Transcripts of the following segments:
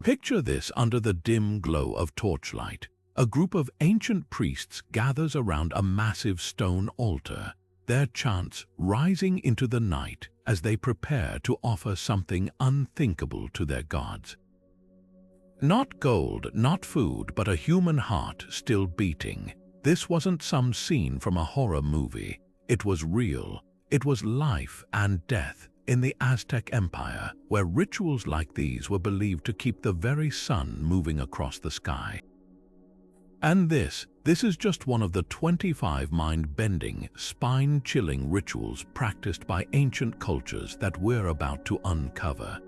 Picture this under the dim glow of torchlight. A group of ancient priests gathers around a massive stone altar, their chants rising into the night as they prepare to offer something unthinkable to their gods. Not gold, not food, but a human heart still beating. This wasn't some scene from a horror movie. It was real. It was life and death in the Aztec Empire, where rituals like these were believed to keep the very sun moving across the sky. And this is just one of the 25 mind-bending, spine-chilling rituals practiced by ancient cultures that we're about to uncover.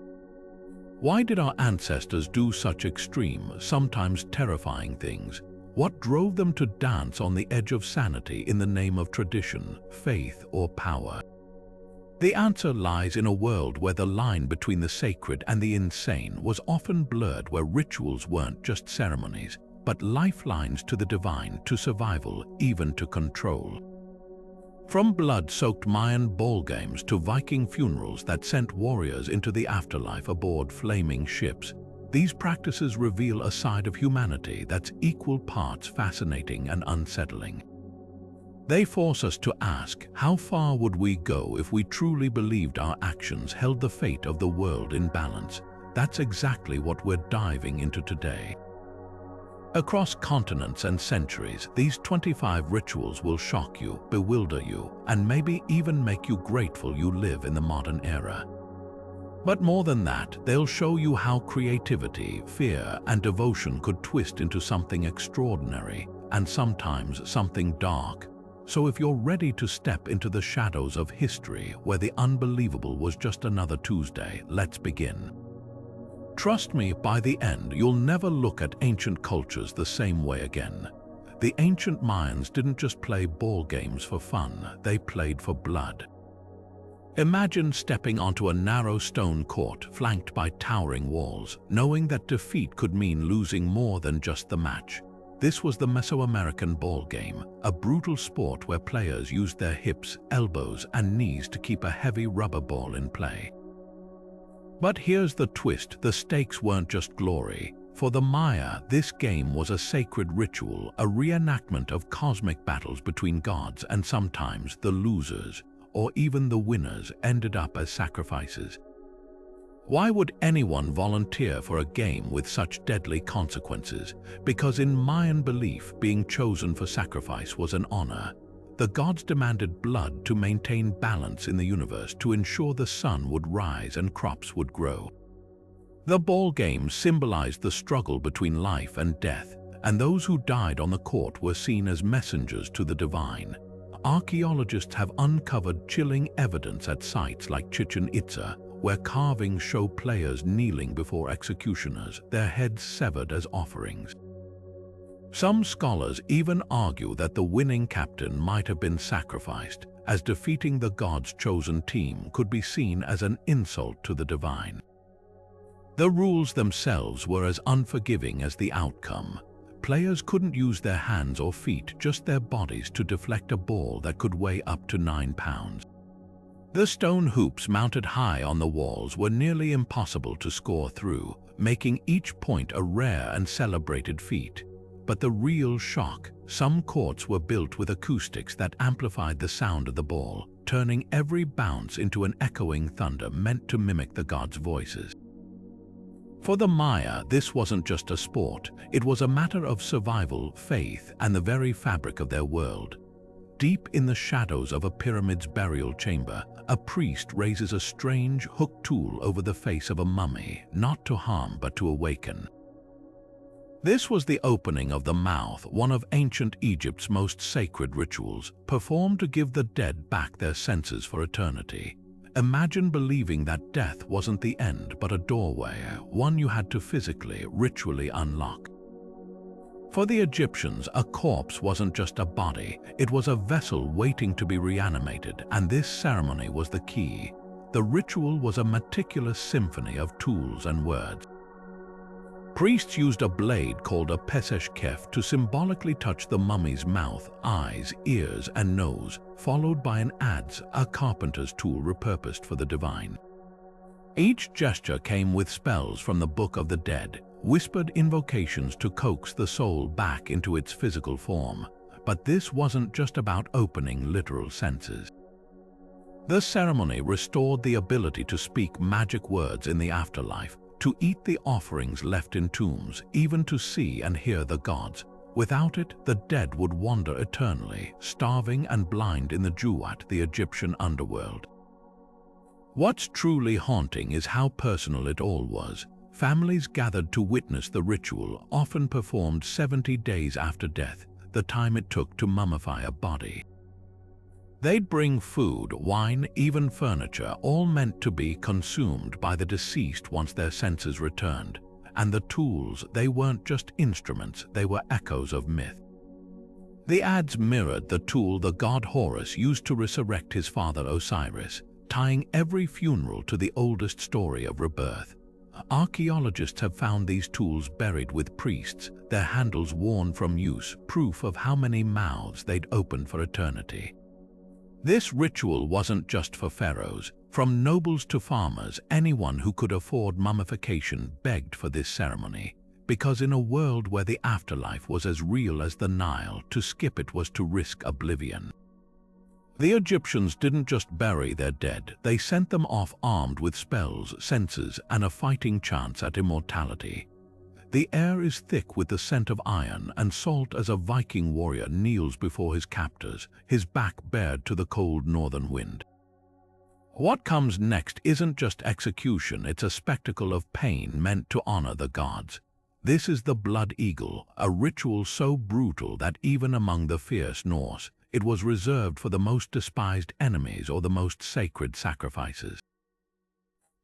Why did our ancestors do such extreme, sometimes terrifying things? What drove them to dance on the edge of sanity in the name of tradition, faith, or power? The answer lies in a world where the line between the sacred and the insane was often blurred, where rituals weren't just ceremonies, but lifelines to the divine, to survival, even to control. From blood-soaked Mayan ball games to Viking funerals that sent warriors into the afterlife aboard flaming ships, these practices reveal a side of humanity that's equal parts fascinating and unsettling. They force us to ask, how far would we go if we truly believed our actions held the fate of the world in balance? That's exactly what we're diving into today. Across continents and centuries, these 25 rituals will shock you, bewilder you, and maybe even make you grateful you live in the modern era. But more than that, they'll show you how creativity, fear, and devotion could twist into something extraordinary, and sometimes something dark. So if you're ready to step into the shadows of history, where the unbelievable was just another Tuesday, let's begin. Trust me, by the end, you'll never look at ancient cultures the same way again. The ancient Mayans didn't just play ball games for fun, they played for blood. Imagine stepping onto a narrow stone court flanked by towering walls, knowing that defeat could mean losing more than just the match. This was the Mesoamerican ball game, a brutal sport where players used their hips, elbows, and knees to keep a heavy rubber ball in play. But here's the twist, the stakes weren't just glory. For the Maya, this game was a sacred ritual, a reenactment of cosmic battles between gods, and sometimes the losers, or even the winners, ended up as sacrifices. Why would anyone volunteer for a game with such deadly consequences? Because in Mayan belief, being chosen for sacrifice was an honor. The gods demanded blood to maintain balance in the universe, to ensure the sun would rise and crops would grow. The ball game symbolized the struggle between life and death, and those who died on the court were seen as messengers to the divine. Archaeologists have uncovered chilling evidence at sites like Chichen Itza, where carvings show players kneeling before executioners, their heads severed as offerings. Some scholars even argue that the winning captain might have been sacrificed, as defeating the god's chosen team could be seen as an insult to the divine. The rules themselves were as unforgiving as the outcome. Players couldn't use their hands or feet, just their bodies, to deflect a ball that could weigh up to 9 pounds. The stone hoops mounted high on the walls were nearly impossible to score through, making each point a rare and celebrated feat. But the real shock, some courts were built with acoustics that amplified the sound of the ball, turning every bounce into an echoing thunder meant to mimic the gods' voices. For the Maya, this wasn't just a sport, it was a matter of survival, faith, and the very fabric of their world. Deep in the shadows of a pyramid's burial chamber, a priest raises a strange, hooked tool over the face of a mummy, not to harm but to awaken. This was the opening of the mouth, one of ancient Egypt's most sacred rituals, performed to give the dead back their senses for eternity. Imagine believing that death wasn't the end but a doorway, one you had to physically, ritually unlock. For the Egyptians, a corpse wasn't just a body, it was a vessel waiting to be reanimated, and this ceremony was the key. The ritual was a meticulous symphony of tools and words. Priests used a blade called a peseshkef to symbolically touch the mummy's mouth, eyes, ears, and nose, followed by an adze, a carpenter's tool repurposed for the divine. Each gesture came with spells from the Book of the Dead, whispered invocations to coax the soul back into its physical form. But this wasn't just about opening literal senses. The ceremony restored the ability to speak magic words in the afterlife, to eat the offerings left in tombs, even to see and hear the gods. Without it, the dead would wander eternally, starving and blind in the Juat, the Egyptian underworld. What's truly haunting is how personal it all was. Families gathered to witness the ritual, often performed 70 days after death, the time it took to mummify a body. They'd bring food, wine, even furniture, all meant to be consumed by the deceased once their senses returned. And the tools, they weren't just instruments, they were echoes of myth. The ads mirrored the tool the god Horus used to resurrect his father Osiris, tying every funeral to the oldest story of rebirth. Archaeologists have found these tools buried with priests, their handles worn from use, proof of how many mouths they'd opened for eternity. This ritual wasn't just for pharaohs. From nobles to farmers, anyone who could afford mummification begged for this ceremony, because in a world where the afterlife was as real as the Nile, to skip it was to risk oblivion. The Egyptians didn't just bury their dead, they sent them off armed with spells, senses, and a fighting chance at immortality. The air is thick with the scent of iron and salt as a Viking warrior kneels before his captors, his back bared to the cold northern wind. What comes next isn't just execution, it's a spectacle of pain meant to honor the gods. This is the Blood Eagle, a ritual so brutal that even among the fierce Norse, it was reserved for the most despised enemies or the most sacred sacrifices.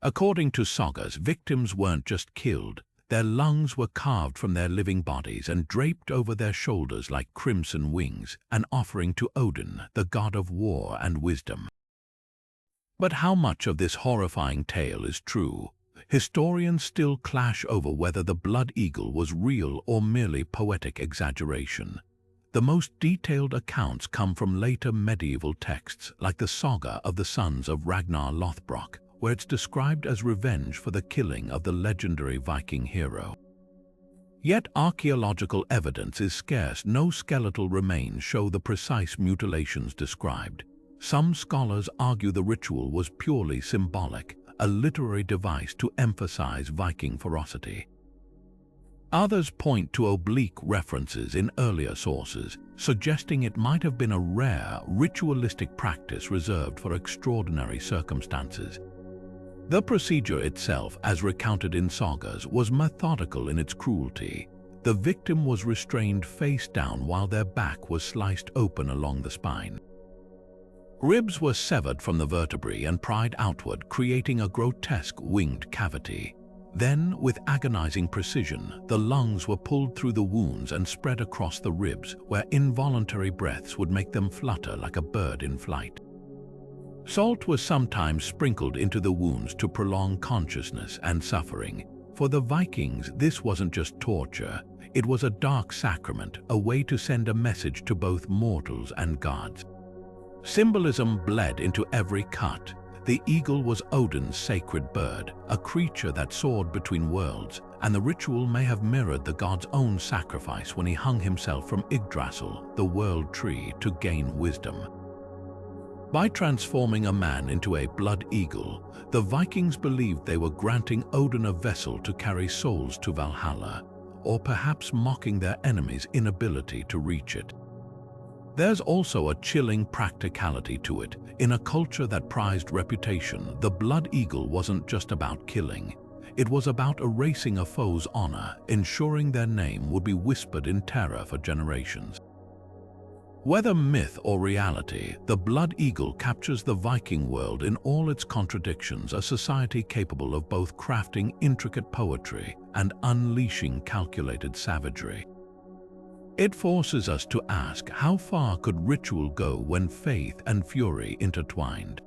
According to sagas, victims weren't just killed, their lungs were carved from their living bodies and draped over their shoulders like crimson wings, an offering to Odin, the god of war and wisdom. But how much of this horrifying tale is true? Historians still clash over whether the Blood Eagle was real or merely poetic exaggeration. The most detailed accounts come from later medieval texts, like the Saga of the Sons of Ragnar Lothbrok, where it's described as revenge for the killing of the legendary Viking hero. Yet archaeological evidence is scarce. No skeletal remains show the precise mutilations described. Some scholars argue the ritual was purely symbolic, a literary device to emphasize Viking ferocity. Others point to oblique references in earlier sources, suggesting it might have been a rare, ritualistic practice reserved for extraordinary circumstances. The procedure itself, as recounted in sagas, was methodical in its cruelty. The victim was restrained face down while their back was sliced open along the spine. Ribs were severed from the vertebrae and pried outward, creating a grotesque winged cavity. Then, with agonizing precision, the lungs were pulled through the wounds and spread across the ribs, where involuntary breaths would make them flutter like a bird in flight. Salt was sometimes sprinkled into the wounds to prolong consciousness and suffering. For the Vikings, this wasn't just torture, it was a dark sacrament, a way to send a message to both mortals and gods. Symbolism bled into every cut. The eagle was Odin's sacred bird, a creature that soared between worlds, and the ritual may have mirrored the god's own sacrifice when he hung himself from Yggdrasil, the world tree, to gain wisdom. By transforming a man into a blood eagle, the Vikings believed they were granting Odin a vessel to carry souls to Valhalla, or perhaps mocking their enemies' inability to reach it. There's also a chilling practicality to it. In a culture that prized reputation, the Blood Eagle wasn't just about killing. It was about erasing a foe's honor, ensuring their name would be whispered in terror for generations. Whether myth or reality, the Blood Eagle captures the Viking world in all its contradictions, a society capable of both crafting intricate poetry and unleashing calculated savagery. It forces us to ask, how far could ritual go when faith and fury intertwined?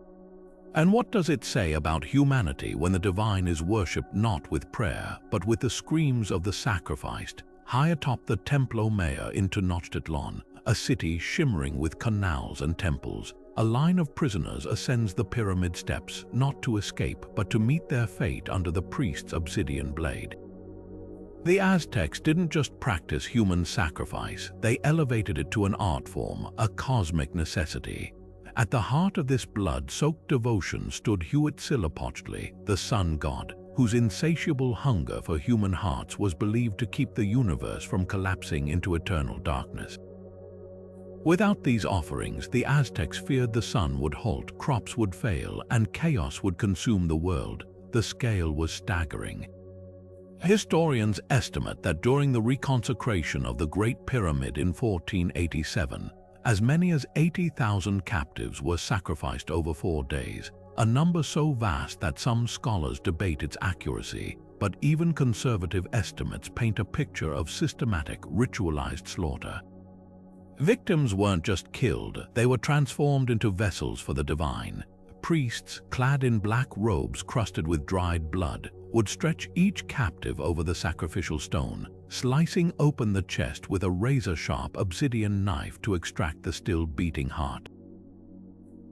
And what does it say about humanity when the divine is worshipped not with prayer, but with the screams of the sacrificed? High atop the Templo Mayor in Tenochtitlan, a city shimmering with canals and temples, a line of prisoners ascends the pyramid steps, not to escape, but to meet their fate under the priest's obsidian blade. The Aztecs didn't just practice human sacrifice, they elevated it to an art form, a cosmic necessity. At the heart of this blood-soaked devotion stood Huitzilopochtli, the sun god, whose insatiable hunger for human hearts was believed to keep the universe from collapsing into eternal darkness. Without these offerings, the Aztecs feared the sun would halt, crops would fail, and chaos would consume the world. The scale was staggering. Historians estimate that during the reconsecration of the Great Pyramid in 1487, as many as 80,000 captives were sacrificed over 4 days, a number so vast that some scholars debate its accuracy, but even conservative estimates paint a picture of systematic, ritualized slaughter. Victims weren't just killed, they were transformed into vessels for the divine. Priests, clad in black robes crusted with dried blood, would stretch each captive over the sacrificial stone, slicing open the chest with a razor-sharp obsidian knife to extract the still beating heart.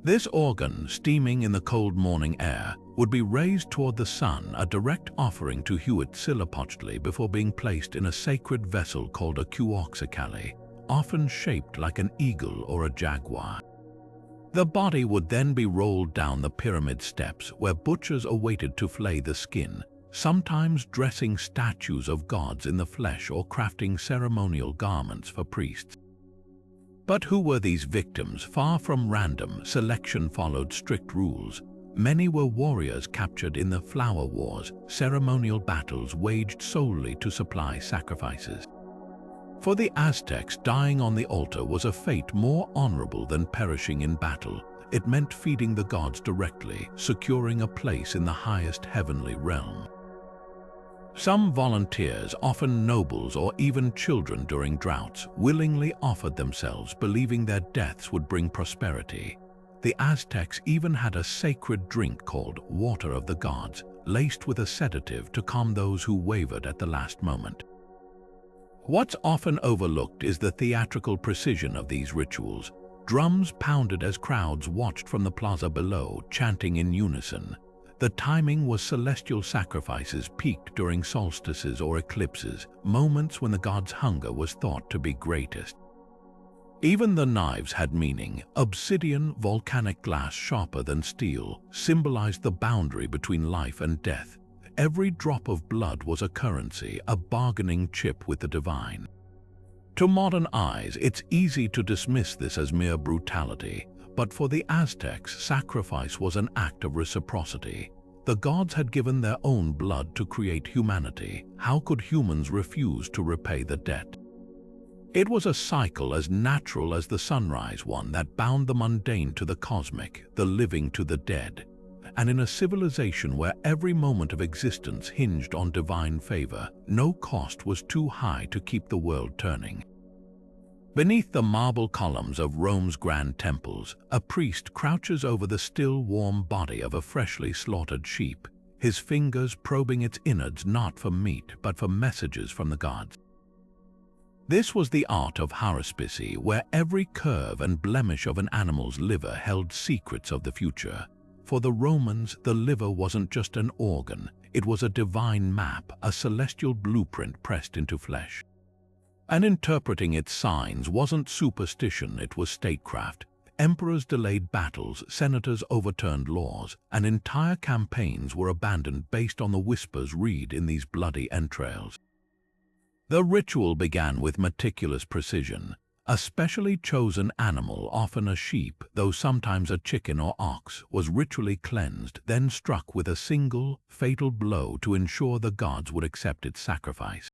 This organ, steaming in the cold morning air, would be raised toward the sun, a direct offering to Huitzilopochtli before being placed in a sacred vessel called a kuoxakali, often shaped like an eagle or a jaguar. The body would then be rolled down the pyramid steps where butchers awaited to flay the skin, sometimes dressing statues of gods in the flesh or crafting ceremonial garments for priests. But who were these victims? Far from random, selection followed strict rules. Many were warriors captured in the flower wars, ceremonial battles waged solely to supply sacrifices. For the Aztecs, dying on the altar was a fate more honorable than perishing in battle. It meant feeding the gods directly, securing a place in the highest heavenly realm. Some volunteers, often nobles or even children during droughts, willingly offered themselves, believing their deaths would bring prosperity. The Aztecs even had a sacred drink called water of the gods, laced with a sedative to calm those who wavered at the last moment. What's often overlooked is the theatrical precision of these rituals. Drums pounded as crowds watched from the plaza below, chanting in unison. The timing was celestial sacrifices peaked during solstices or eclipses, moments when the gods' hunger was thought to be greatest. Even the knives had meaning. Obsidian, volcanic glass sharper than steel, symbolized the boundary between life and death. Every drop of blood was a currency, a bargaining chip with the divine. To modern eyes, it's easy to dismiss this as mere brutality, but for the Aztecs, sacrifice was an act of reciprocity. The gods had given their own blood to create humanity. How could humans refuse to repay the debt? It was a cycle as natural as the sunrise, one that bound the mundane to the cosmic, the living to the dead. And in a civilization where every moment of existence hinged on divine favor, no cost was too high to keep the world turning. Beneath the marble columns of Rome's grand temples, a priest crouches over the still warm body of a freshly slaughtered sheep, his fingers probing its innards not for meat but for messages from the gods. This was the art of Haruspex, where every curve and blemish of an animal's liver held secrets of the future. For the Romans, the liver wasn't just an organ, it was a divine map, a celestial blueprint pressed into flesh. And interpreting its signs wasn't superstition, it was statecraft. Emperors delayed battles, senators overturned laws, and entire campaigns were abandoned based on the whispers read in these bloody entrails. The ritual began with meticulous precision. A specially chosen animal, often a sheep, though sometimes a chicken or ox, was ritually cleansed, then struck with a single, fatal blow to ensure the gods would accept its sacrifice.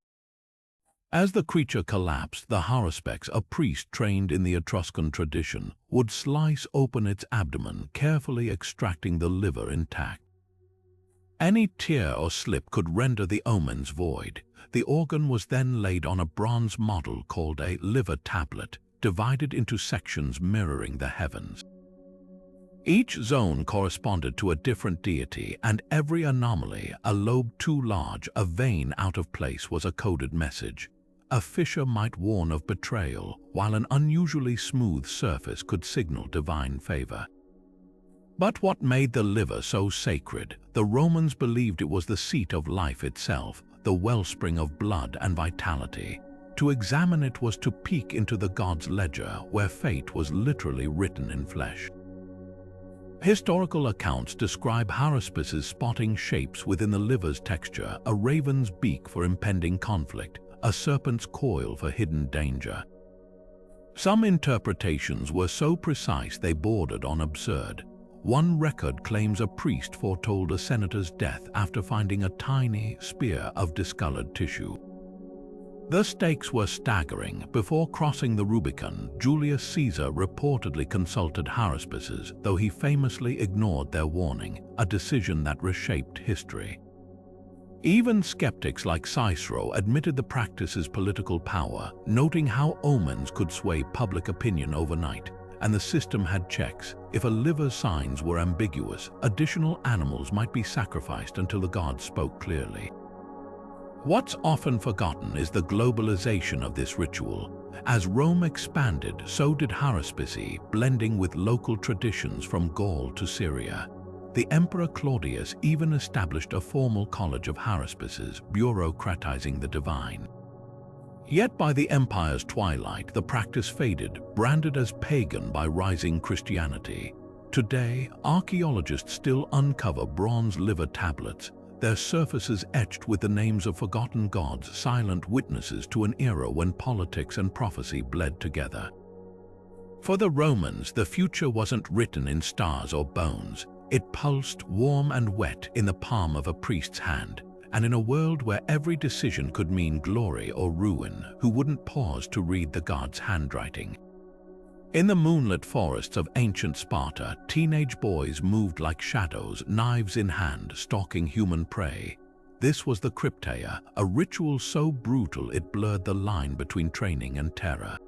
As the creature collapsed, the Haruspex, a priest trained in the Etruscan tradition, would slice open its abdomen, carefully extracting the liver intact. Any tear or slip could render the omens void. The organ was then laid on a bronze model called a liver tablet, divided into sections mirroring the heavens. Each zone corresponded to a different deity, and every anomaly, a lobe too large, a vein out of place, was a coded message. a fissure might warn of betrayal, while an unusually smooth surface could signal divine favor. But what made the liver so sacred? The Romans believed it was the seat of life itself, the wellspring of blood and vitality. To examine it was to peek into the god's ledger, where fate was literally written in flesh. Historical accounts describe haruspices spotting shapes within the liver's texture, a raven's beak for impending conflict, a serpent's coil for hidden danger. Some interpretations were so precise they bordered on absurd. One record claims a priest foretold a senator's death after finding a tiny spear of discolored tissue. The stakes were staggering. Before crossing the Rubicon, Julius Caesar reportedly consulted haruspices, though he famously ignored their warning, a decision that reshaped history. Even skeptics like Cicero admitted the practice's political power, noting how omens could sway public opinion overnight, and the system had checks. If a liver's signs were ambiguous, additional animals might be sacrificed until the gods spoke clearly. What's often forgotten is the globalization of this ritual. As Rome expanded, so did haruspice, blending with local traditions from Gaul to Syria. The Emperor Claudius even established a formal college of haruspices, bureaucratizing the divine. Yet by the empire's twilight, the practice faded, branded as pagan by rising Christianity. Today, archaeologists still uncover bronze liver tablets, their surfaces etched with the names of forgotten gods, silent witnesses to an era when politics and prophecy bled together. For the Romans, the future wasn't written in stars or bones. It pulsed, warm and wet, in the palm of a priest's hand. And in a world where every decision could mean glory or ruin, who wouldn't pause to read the gods' handwriting? In the moonlit forests of ancient Sparta, teenage boys moved like shadows, knives in hand, stalking human prey. This was the Crypteia, a ritual so brutal it blurred the line between training and terror.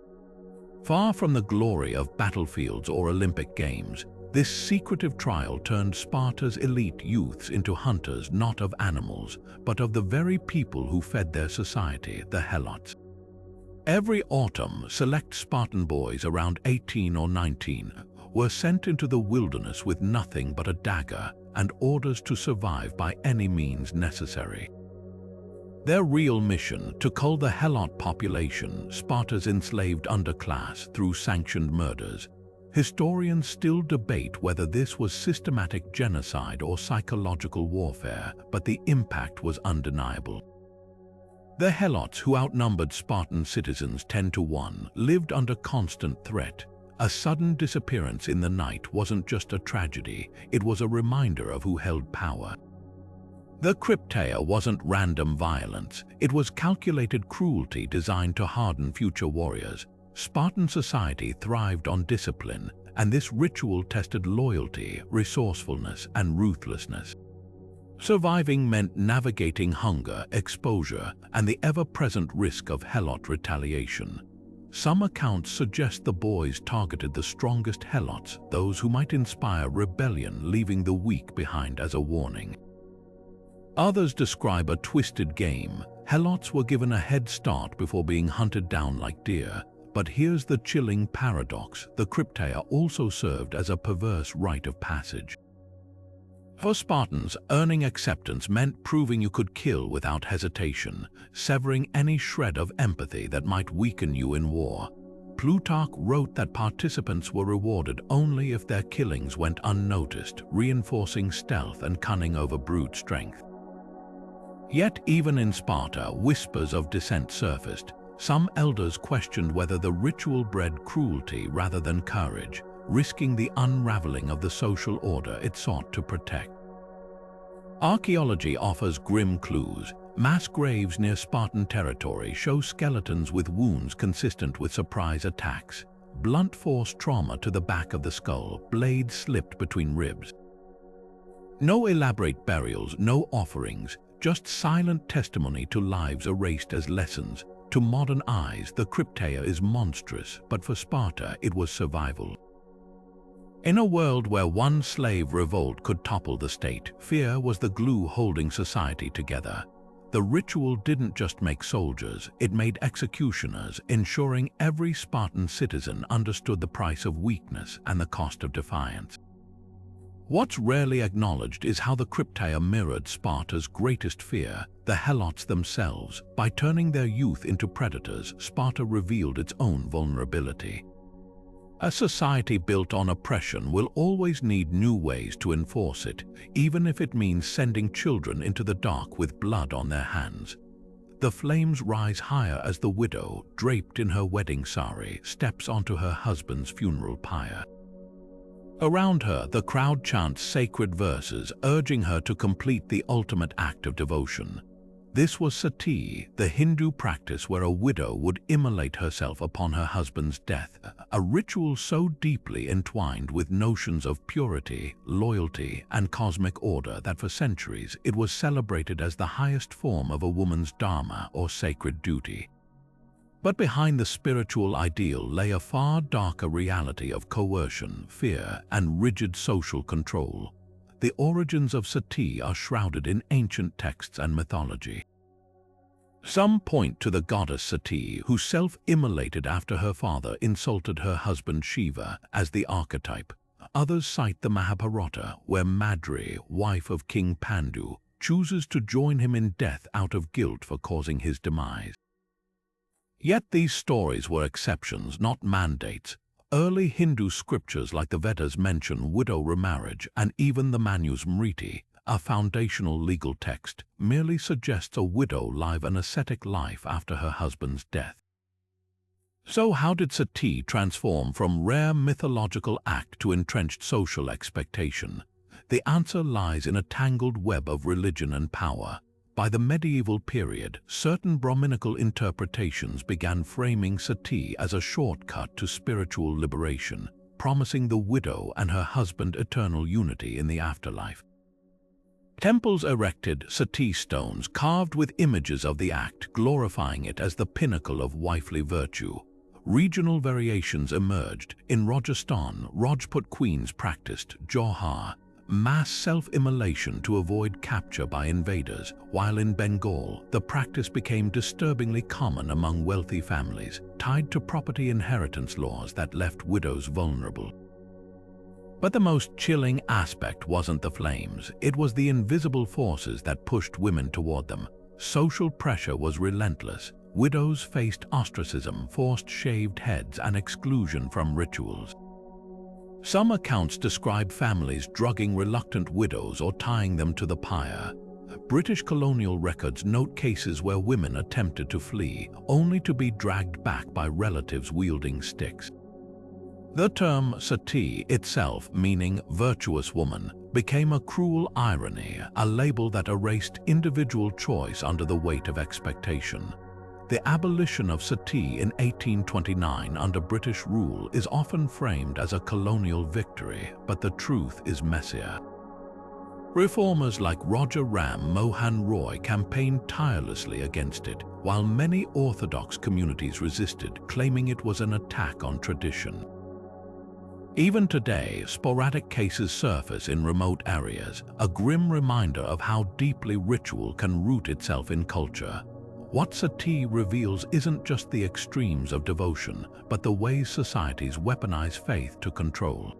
Far from the glory of battlefields or Olympic Games, this secretive trial turned Sparta's elite youths into hunters not of animals, but of the very people who fed their society, the helots. Every autumn, select Spartan boys around 18 or 19 were sent into the wilderness with nothing but a dagger and orders to survive by any means necessary. Their real mission, to cull the helot population, Sparta's enslaved underclass, through sanctioned murders. Historians still debate whether this was systematic genocide or psychological warfare, but the impact was undeniable. The helots, who outnumbered Spartan citizens 10 to 1, lived under constant threat. A sudden disappearance in the night wasn't just a tragedy, it was a reminder of who held power. The Crypteia wasn't random violence, it was calculated cruelty designed to harden future warriors. Spartan society thrived on discipline, and this ritual tested loyalty, resourcefulness, and ruthlessness. Surviving meant navigating hunger, exposure, and the ever-present risk of helot retaliation. Some accounts suggest the boys targeted the strongest helots, those who might inspire rebellion, leaving the weak behind as a warning. Others describe a twisted game. Helots were given a head start before being hunted down like deer. But here's the chilling paradox: the Crypteia also served as a perverse rite of passage. For Spartans, earning acceptance meant proving you could kill without hesitation, severing any shred of empathy that might weaken you in war. Plutarch wrote that participants were rewarded only if their killings went unnoticed, reinforcing stealth and cunning over brute strength. Yet even in Sparta, whispers of dissent surfaced. Some elders questioned whether the ritual bred cruelty rather than courage, risking the unraveling of the social order it sought to protect. Archaeology offers grim clues. Mass graves near Spartan territory show skeletons with wounds consistent with surprise attacks. Blunt force trauma to the back of the skull, blades slipped between ribs. No elaborate burials, no offerings, just silent testimony to lives erased as lessons. To modern eyes, the Crypteia is monstrous, but for Sparta, it was survival. In a world where one slave revolt could topple the state, fear was the glue holding society together. The ritual didn't just make soldiers, it made executioners, ensuring every Spartan citizen understood the price of weakness and the cost of defiance. What's rarely acknowledged is how the Crypteia mirrored Sparta's greatest fear, the helots themselves. By turning their youth into predators, Sparta revealed its own vulnerability. A society built on oppression will always need new ways to enforce it, even if it means sending children into the dark with blood on their hands. The flames rise higher as the widow, draped in her wedding sari, steps onto her husband's funeral pyre. Around her, the crowd chants sacred verses, urging her to complete the ultimate act of devotion. This was sati, the Hindu practice where a widow would immolate herself upon her husband's death, a ritual so deeply entwined with notions of purity, loyalty, and cosmic order that for centuries it was celebrated as the highest form of a woman's dharma or sacred duty. But behind the spiritual ideal lay a far darker reality of coercion, fear, and rigid social control. The origins of sati are shrouded in ancient texts and mythology. Some point to the goddess Sati, who self-immolated after her father insulted her husband Shiva, as the archetype. Others cite the Mahabharata, where Madri, wife of King Pandu, chooses to join him in death out of guilt for causing his demise. Yet these stories were exceptions, not mandates. Early Hindu scriptures like the Vedas mention widow remarriage, and even the Manusmriti, a foundational legal text, merely suggests a widow live an ascetic life after her husband's death. So how did sati transform from rare mythological act to entrenched social expectation? The answer lies in a tangled web of religion and power. By the medieval period, certain Brahminical interpretations began framing sati as a shortcut to spiritual liberation, promising the widow and her husband eternal unity in the afterlife. Temples erected sati stones carved with images of the act, glorifying it as the pinnacle of wifely virtue. Regional variations emerged. In Rajasthan, Rajput queens practiced Johar, mass self-immolation to avoid capture by invaders, while in Bengal, the practice became disturbingly common among wealthy families, tied to property inheritance laws that left widows vulnerable. But the most chilling aspect wasn't the flames, it was the invisible forces that pushed women toward them. Social pressure was relentless. Widows faced ostracism, forced shaved heads, and exclusion from rituals. Some accounts describe families drugging reluctant widows or tying them to the pyre. British colonial records note cases where women attempted to flee, only to be dragged back by relatives wielding sticks. The term sati itself, meaning virtuous woman, became a cruel irony, a label that erased individual choice under the weight of expectation. The abolition of sati in 1829 under British rule is often framed as a colonial victory, but the truth is messier. Reformers like Roger Ram Mohan Roy campaigned tirelessly against it, while many orthodox communities resisted, claiming it was an attack on tradition. Even today, sporadic cases surface in remote areas, a grim reminder of how deeply ritual can root itself in culture. What sati reveals isn't just the extremes of devotion, but the ways societies weaponize faith to control.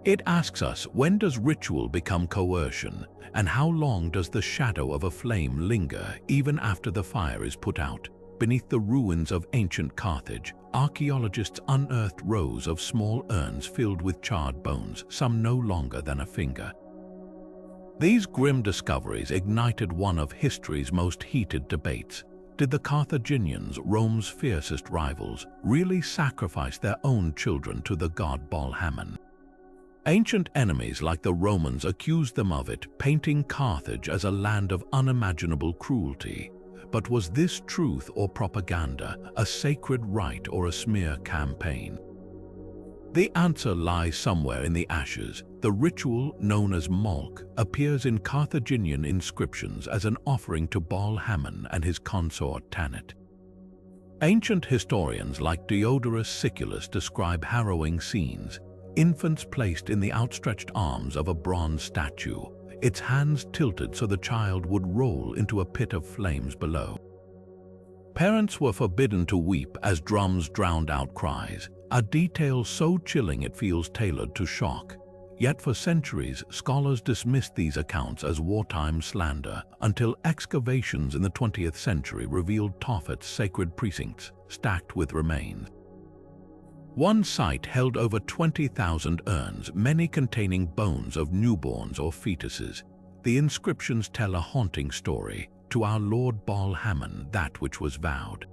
It asks us, when does ritual become coercion, and how long does the shadow of a flame linger even after the fire is put out? Beneath the ruins of ancient Carthage, archaeologists unearthed rows of small urns filled with charred bones, some no longer than a finger. These grim discoveries ignited one of history's most heated debates. Did the Carthaginians, Rome's fiercest rivals, really sacrifice their own children to the god Baal-Hamon? Ancient enemies like the Romans accused them of it, painting Carthage as a land of unimaginable cruelty. But was this truth or propaganda, a sacred rite or a smear campaign? The answer lies somewhere in the ashes. The ritual, known as Molk, appears in Carthaginian inscriptions as an offering to Baal-Hamon and his consort Tanit. Ancient historians like Diodorus Siculus describe harrowing scenes, infants placed in the outstretched arms of a bronze statue, its hands tilted so the child would roll into a pit of flames below. Parents were forbidden to weep as drums drowned out cries, a detail so chilling it feels tailored to shock. Yet for centuries, scholars dismissed these accounts as wartime slander until excavations in the 20th century revealed Tophet's sacred precincts stacked with remains. One site held over 20,000 urns, many containing bones of newborns or fetuses. The inscriptions tell a haunting story: to our Lord Baal Hammon, that which was vowed.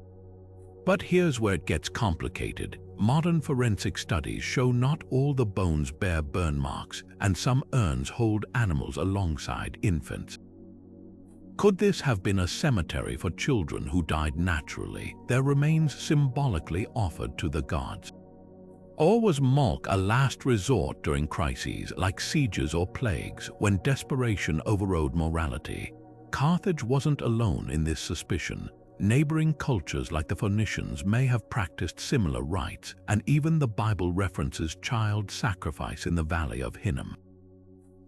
But here's where it gets complicated. Modern forensic studies show not all the bones bear burn marks, and some urns hold animals alongside infants. Could this have been a cemetery for children who died naturally, their remains symbolically offered to the gods? Or was Molk a last resort during crises like sieges or plagues, when desperation overrode morality? Carthage wasn't alone in this suspicion. Neighboring cultures like the Phoenicians may have practiced similar rites, and even the Bible references child sacrifice in the Valley of Hinnom.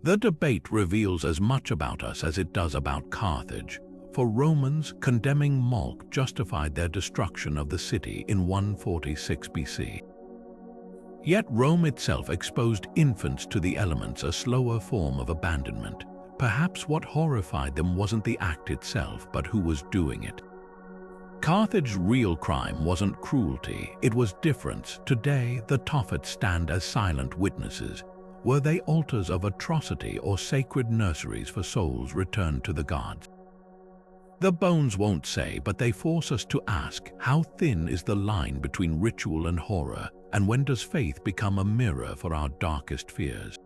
The debate reveals as much about us as it does about Carthage. For Romans, condemning Molk justified their destruction of the city in 146 BC. Yet Rome itself exposed infants to the elements, a slower form of abandonment. Perhaps what horrified them wasn't the act itself, but who was doing it. Carthage's real crime wasn't cruelty, it was difference. Today, the Tophets stand as silent witnesses. Were they altars of atrocity or sacred nurseries for souls returned to the gods? The bones won't say, but they force us to ask, how thin is the line between ritual and horror, and when does faith become a mirror for our darkest fears?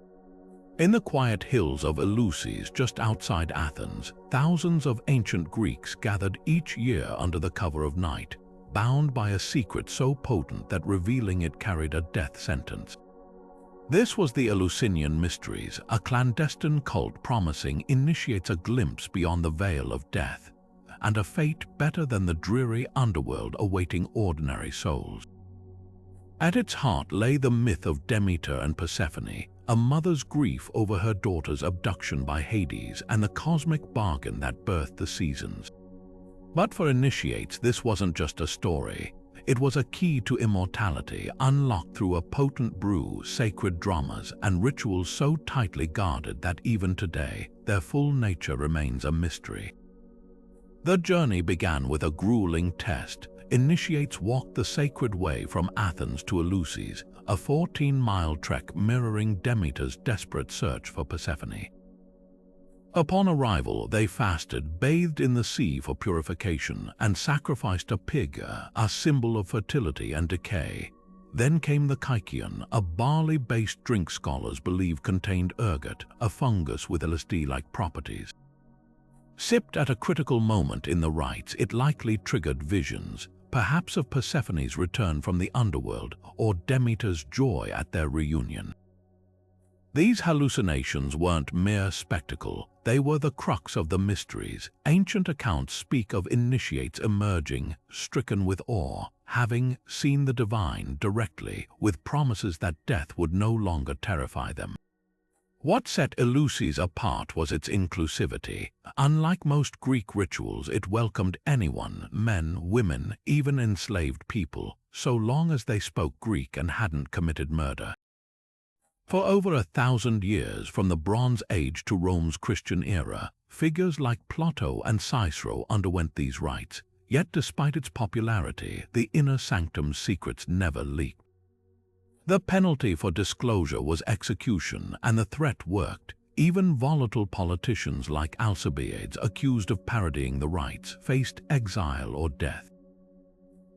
In the quiet hills of Eleusis, just outside Athens, thousands of ancient Greeks gathered each year under the cover of night, bound by a secret so potent that revealing it carried a death sentence. This was the Eleusinian Mysteries, a clandestine cult promising initiates a glimpse beyond the veil of death, and a fate better than the dreary underworld awaiting ordinary souls. At its heart lay the myth of Demeter and Persephone, a mother's grief over her daughter's abduction by Hades and the cosmic bargain that birthed the seasons. But for initiates, this wasn't just a story. It was a key to immortality, unlocked through a potent brew, sacred dramas, and rituals so tightly guarded that even today, their full nature remains a mystery. The journey began with a grueling test. Initiates walked the sacred way from Athens to Eleusis, a 14-mile trek mirroring Demeter's desperate search for Persephone. Upon arrival, they fasted, bathed in the sea for purification, and sacrificed a pig, a symbol of fertility and decay. Then came the kykeon, a barley-based drink scholars believe contained ergot, a fungus with LSD-like properties. Sipped at a critical moment in the rites, it likely triggered visions, perhaps of Persephone's return from the underworld or Demeter's joy at their reunion. These hallucinations weren't mere spectacle, they were the crux of the mysteries. Ancient accounts speak of initiates emerging, stricken with awe, having seen the divine directly, with promises that death would no longer terrify them. What set Eleusis apart was its inclusivity. Unlike most Greek rituals, it welcomed anyone, men, women, even enslaved people, so long as they spoke Greek and hadn't committed murder. For over 1,000 years, from the Bronze Age to Rome's Christian era, figures like Plato and Cicero underwent these rites, yet despite its popularity, the inner sanctum's secrets never leaked. The penalty for disclosure was execution, and the threat worked. Even volatile politicians like Alcibiades, accused of parodying the rites, faced exile or death.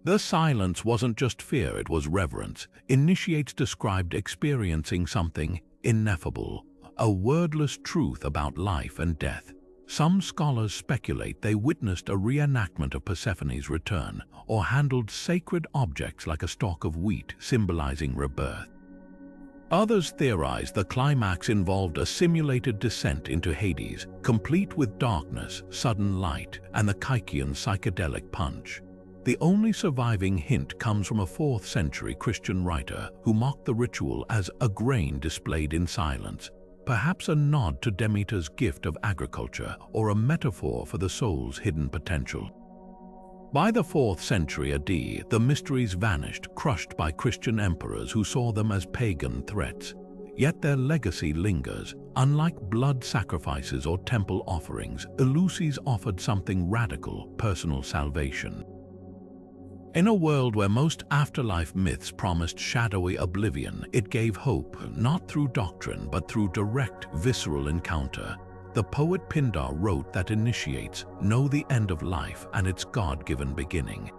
The silence wasn't just fear, it was reverence. Initiates described experiencing something ineffable, a wordless truth about life and death. Some scholars speculate they witnessed a reenactment of Persephone's return, or handled sacred objects like a stalk of wheat symbolizing rebirth. Others theorize the climax involved a simulated descent into Hades, complete with darkness, sudden light, and the kykeon's psychedelic punch. The only surviving hint comes from a 4th century Christian writer who mocked the ritual as a grain displayed in silence. perhaps a nod to Demeter's gift of agriculture or a metaphor for the soul's hidden potential. By the 4th century AD, the mysteries vanished, crushed by Christian emperors who saw them as pagan threats. Yet their legacy lingers. Unlike blood sacrifices or temple offerings, Eleusis offered something radical: personal salvation. In a world where most afterlife myths promised shadowy oblivion, it gave hope, not through doctrine but through direct, visceral encounter. The poet Pindar wrote that initiates know the end of life and its God-given beginning.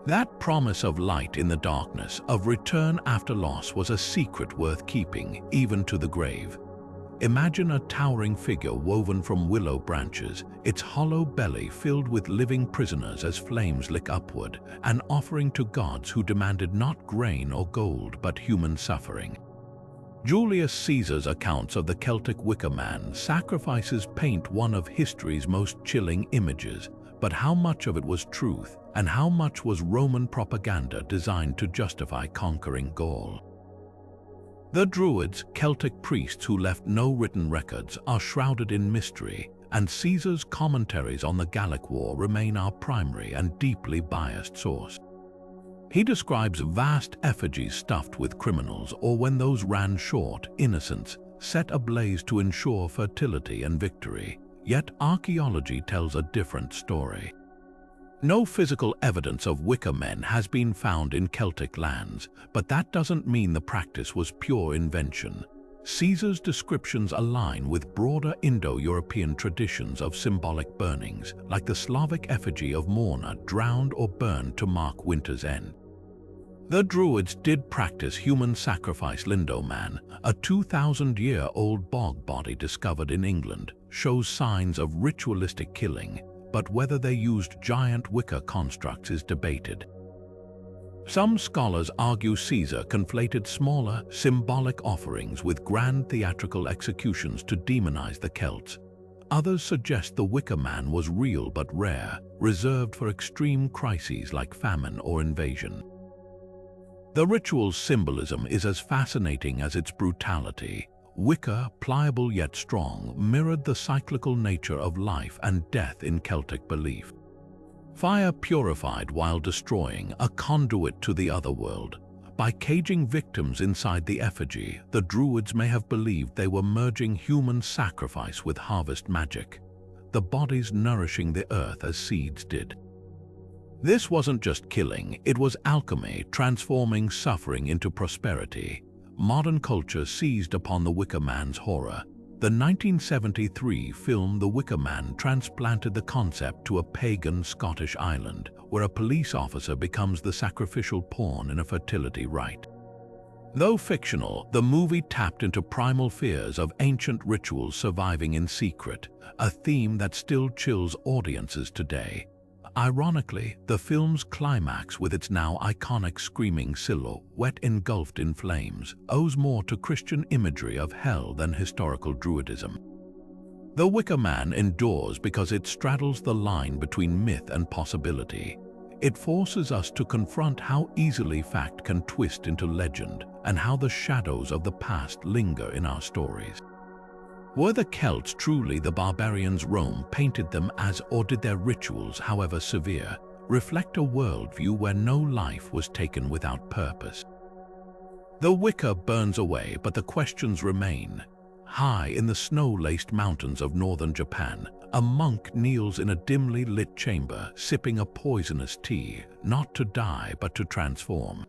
That promise of light in the darkness, of return after loss, was a secret worth keeping, even to the grave. Imagine a towering figure woven from willow branches, its hollow belly filled with living prisoners as flames lick upward, an offering to gods who demanded not grain or gold but human suffering. Julius Caesar's accounts of the Celtic Wicker Man sacrifices paint one of history's most chilling images, but how much of it was truth, and how much was Roman propaganda designed to justify conquering Gaul? The Druids, Celtic priests who left no written records, are shrouded in mystery, and Caesar's commentaries on the Gallic War remain our primary and deeply biased source. He describes vast effigies stuffed with criminals, or when those ran short, innocents, set ablaze to ensure fertility and victory. Yet archaeology tells a different story. No physical evidence of wicker men has been found in Celtic lands, but that doesn't mean the practice was pure invention. Caesar's descriptions align with broader Indo-European traditions of symbolic burnings, like the Slavic effigy of mourner drowned or burned to mark winter's end. The Druids did practice human sacrifice. Lindoman, a 2,000-year-old bog body discovered in England, shows signs of ritualistic killing, but whether they used giant wicker constructs is debated. Some scholars argue Caesar conflated smaller, symbolic offerings with grand theatrical executions to demonize the Celts. Others suggest the Wicker Man was real but rare, reserved for extreme crises like famine or invasion. The ritual's symbolism is as fascinating as its brutality. Wicker, pliable yet strong, mirrored the cyclical nature of life and death in Celtic belief. Fire purified while destroying, a conduit to the otherworld. By caging victims inside the effigy, the Druids may have believed they were merging human sacrifice with harvest magic, the bodies nourishing the earth as seeds did. This wasn't just killing, it was alchemy, transforming suffering into prosperity. Modern culture seized upon the Wicker Man's horror. The 1973 film The Wicker Man transplanted the concept to a pagan Scottish island, where a police officer becomes the sacrificial pawn in a fertility rite. Though fictional, the movie tapped into primal fears of ancient rituals surviving in secret, a theme that still chills audiences today. Ironically, the film's climax, with its now iconic screaming silhouette engulfed in flames, owes more to Christian imagery of hell than historical druidism. The Wicker Man endures because it straddles the line between myth and possibility. It forces us to confront how easily fact can twist into legend, and how the shadows of the past linger in our stories. Were the Celts truly the barbarians Rome painted them as, or did their rituals, however severe, reflect a worldview where no life was taken without purpose? The wicker burns away, but the questions remain. High in the snow-laced mountains of northern Japan, a monk kneels in a dimly lit chamber, sipping a poisonous tea, not to die but to transform.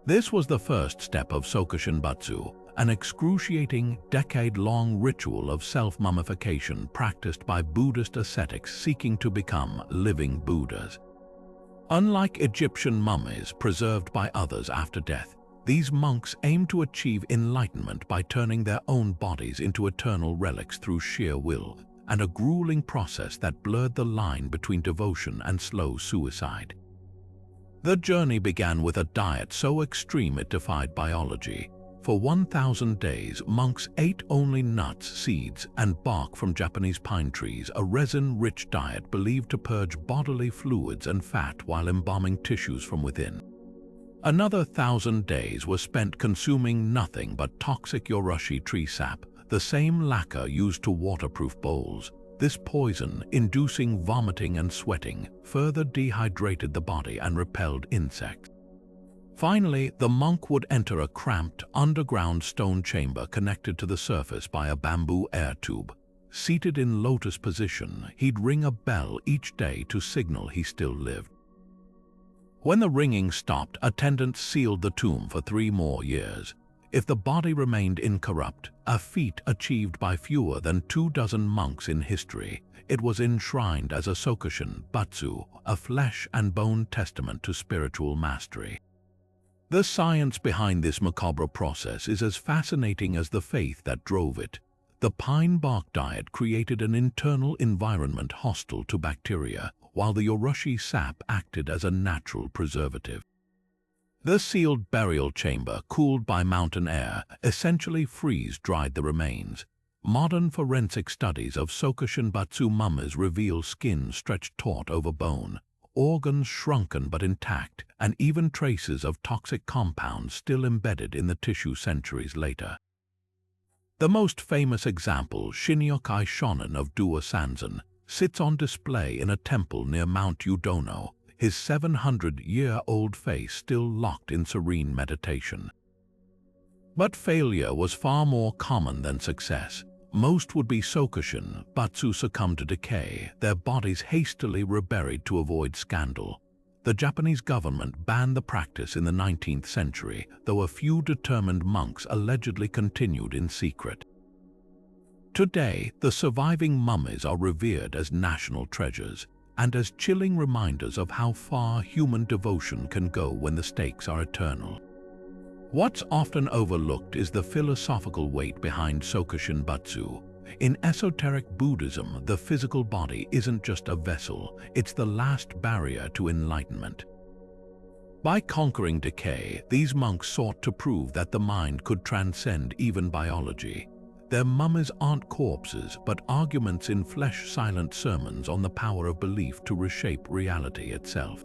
This was the first step of Sokushinbatsu, an excruciating, decade-long ritual of self-mummification practiced by Buddhist ascetics seeking to become living Buddhas. Unlike Egyptian mummies preserved by others after death, these monks aim to achieve enlightenment by turning their own bodies into eternal relics through sheer will, and a grueling process that blurred the line between devotion and slow suicide. The journey began with a diet so extreme it defied biology. For 1,000 days, monks ate only nuts, seeds, and bark from Japanese pine trees, a resin-rich diet believed to purge bodily fluids and fat while embalming tissues from within. Another 1,000 days were spent consuming nothing but toxic yoroshi tree sap, the same lacquer used to waterproof bowls. This poison, inducing vomiting and sweating, further dehydrated the body and repelled insects. Finally, the monk would enter a cramped, underground stone chamber connected to the surface by a bamboo air tube. Seated in lotus position, he'd ring a bell each day to signal he still lived. When the ringing stopped, attendants sealed the tomb for 3 more years. If the body remained incorrupt, a feat achieved by fewer than 24 monks in history, it was enshrined as a Sokushin Batsu, a flesh and bone testament to spiritual mastery. The science behind this macabre process is as fascinating as the faith that drove it. The pine bark diet created an internal environment hostile to bacteria, while the oroshi sap acted as a natural preservative. The sealed burial chamber, cooled by mountain air, essentially freeze-dried the remains. Modern forensic studies of Sokushin Batsu mummies reveal skin stretched taut over bone, organs shrunken but intact, and even traces of toxic compounds still embedded in the tissue centuries later. The most famous example, Shinyokai Shonin of Dua Sanzen, sits on display in a temple near Mount Udono, his 700-year-old face still locked in serene meditation. But failure was far more common than success. Most would-be Sokushin Batsu succumbed to decay, their bodies hastily reburied to avoid scandal. The Japanese government banned the practice in the 19th century, though a few determined monks allegedly continued in secret. Today, the surviving mummies are revered as national treasures, and as chilling reminders of how far human devotion can go when the stakes are eternal. What's often overlooked is the philosophical weight behind Sokushin Batsu. In esoteric Buddhism, the physical body isn't just a vessel, it's the last barrier to enlightenment. By conquering decay, these monks sought to prove that the mind could transcend even biology. Their mummies aren't corpses, but arguments in flesh-silent sermons on the power of belief to reshape reality itself.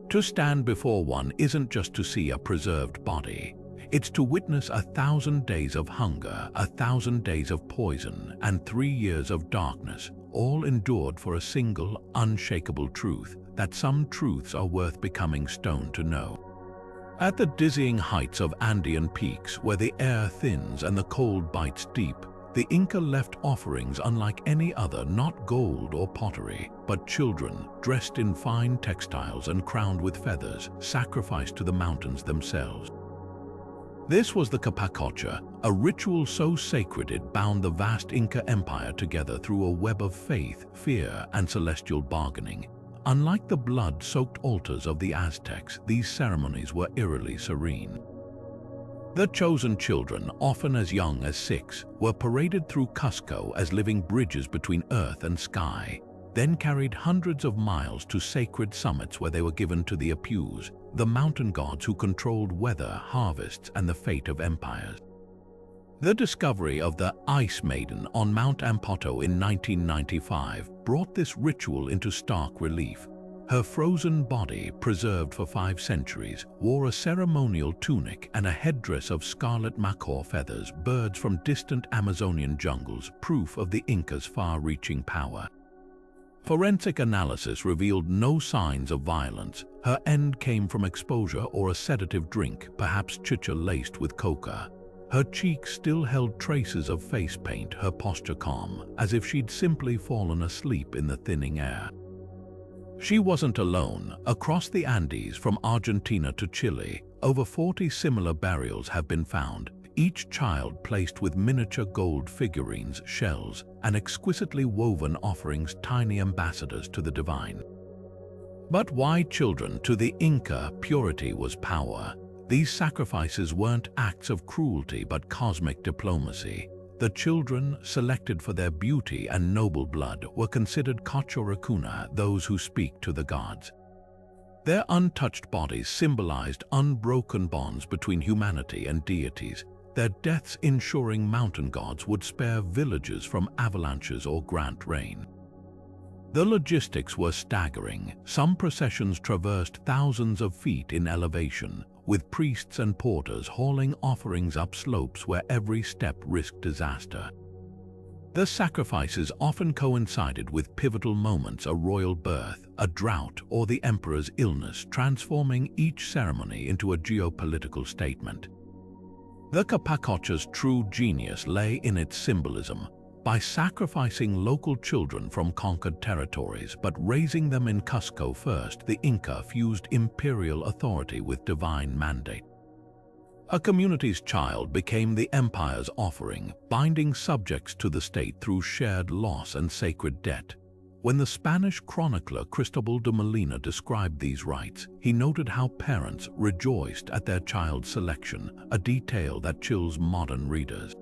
To stand before one isn't just to see a preserved body. It's to witness 1,000 days of hunger, 1,000 days of poison, and 3 years of darkness, all endured for a single, unshakable truth, that some truths are worth becoming stone to know. At the dizzying heights of Andean peaks, where the air thins and the cold bites deep, the Inca left offerings unlike any other, not gold or pottery, but children, dressed in fine textiles and crowned with feathers, sacrificed to the mountains themselves. This was the Capacocha, a ritual so sacred it bound the vast Inca Empire together through a web of faith, fear, and celestial bargaining. Unlike the blood-soaked altars of the Aztecs, these ceremonies were eerily serene. The chosen children, often as young as 6, were paraded through Cusco as living bridges between earth and sky, then carried hundreds of miles to sacred summits where they were given to the appease, the mountain gods who controlled weather, harvests, and the fate of empires. The discovery of the Ice Maiden on Mount Ampoto in 1995 brought this ritual into stark relief. Her frozen body, preserved for 5 centuries, wore a ceremonial tunic and a headdress of scarlet macaw feathers, birds from distant Amazonian jungles, proof of the Incas' far-reaching power. Forensic analysis revealed no signs of violence. Her end came from exposure or a sedative drink, perhaps chicha laced with coca. Her cheeks still held traces of face paint, her posture calm, as if she'd simply fallen asleep in the thinning air. She wasn't alone. Across the Andes, from Argentina to Chile, over 40 similar burials have been found, each child placed with miniature gold figurines, shells, and exquisitely woven offerings, tiny ambassadors to the divine. But why children? To the Inca, purity was power. These sacrifices weren't acts of cruelty but cosmic diplomacy. The children, selected for their beauty and noble blood, were considered Kachorikuna, those who speak to the gods. Their untouched bodies symbolized unbroken bonds between humanity and deities, their deaths ensuring mountain gods would spare villages from avalanches or grant rain. The logistics were staggering. Some processions traversed thousands of feet in elevation, with priests and porters hauling offerings up slopes where every step risked disaster. The sacrifices often coincided with pivotal moments: a royal birth, a drought, or the emperor's illness, transforming each ceremony into a geopolitical statement. The Capacocha's true genius lay in its symbolism. By sacrificing local children from conquered territories but raising them in Cusco first, the Inca fused imperial authority with divine mandate. A community's child became the empire's offering, binding subjects to the state through shared loss and sacred debt. When the Spanish chronicler Cristobal de Molina described these rites, he noted how parents rejoiced at their child's selection, a detail that chills modern readers.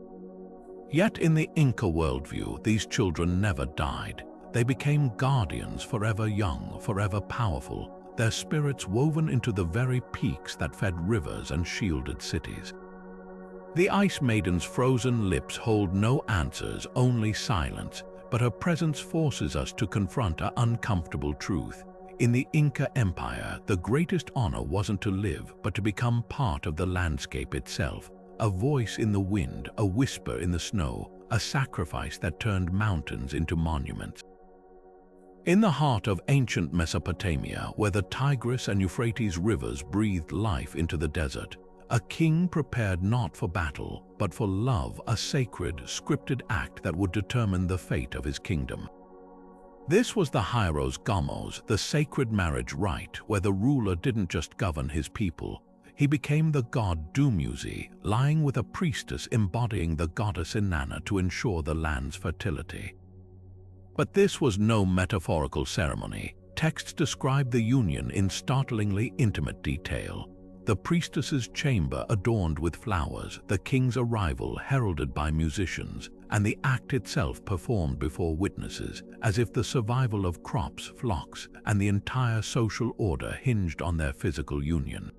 Yet in the Inca worldview, these children never died. They became guardians, forever young, forever powerful, their spirits woven into the very peaks that fed rivers and shielded cities. The Ice Maiden's frozen lips hold no answers, only silence, but her presence forces us to confront an uncomfortable truth. In the Inca Empire, the greatest honor wasn't to live, but to become part of the landscape itself. A voice in the wind, a whisper in the snow, a sacrifice that turned mountains into monuments. In the heart of ancient Mesopotamia, where the Tigris and Euphrates rivers breathed life into the desert, a king prepared not for battle, but for love, a sacred, scripted act that would determine the fate of his kingdom. This was the Hieros Gamos, the sacred marriage rite, where the ruler didn't just govern his people. He became the god Dumuzi, lying with a priestess embodying the goddess Inanna to ensure the land's fertility. But this was no metaphorical ceremony. Texts describe the union in startlingly intimate detail. The priestess's chamber adorned with flowers, the king's arrival heralded by musicians, and the act itself performed before witnesses, as if the survival of crops, flocks, and the entire social order hinged on their physical union.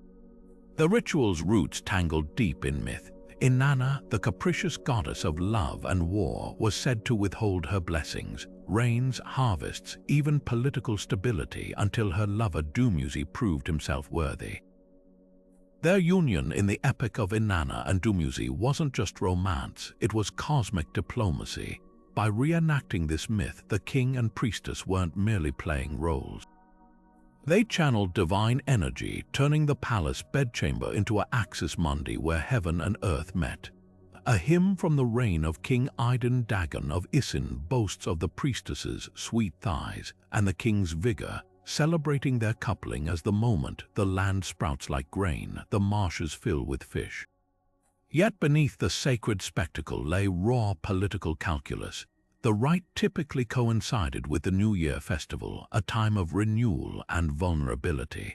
The ritual's roots tangled deep in myth. Inanna, the capricious goddess of love and war, was said to withhold her blessings, rains, harvests, even political stability until her lover Dumuzi proved himself worthy. Their union in the Epic of Inanna and Dumuzi wasn't just romance, it was cosmic diplomacy. By reenacting this myth, the king and priestess weren't merely playing roles. They channeled divine energy, turning the palace bedchamber into an axis mundi where heaven and earth met. A hymn from the reign of King Idun Dagon of Isin boasts of the priestess's sweet thighs and the king's vigor, celebrating their coupling as the moment the land sprouts like grain, the marshes fill with fish. Yet beneath the sacred spectacle lay raw political calculus. The rite typically coincided with the New Year festival, a time of renewal and vulnerability.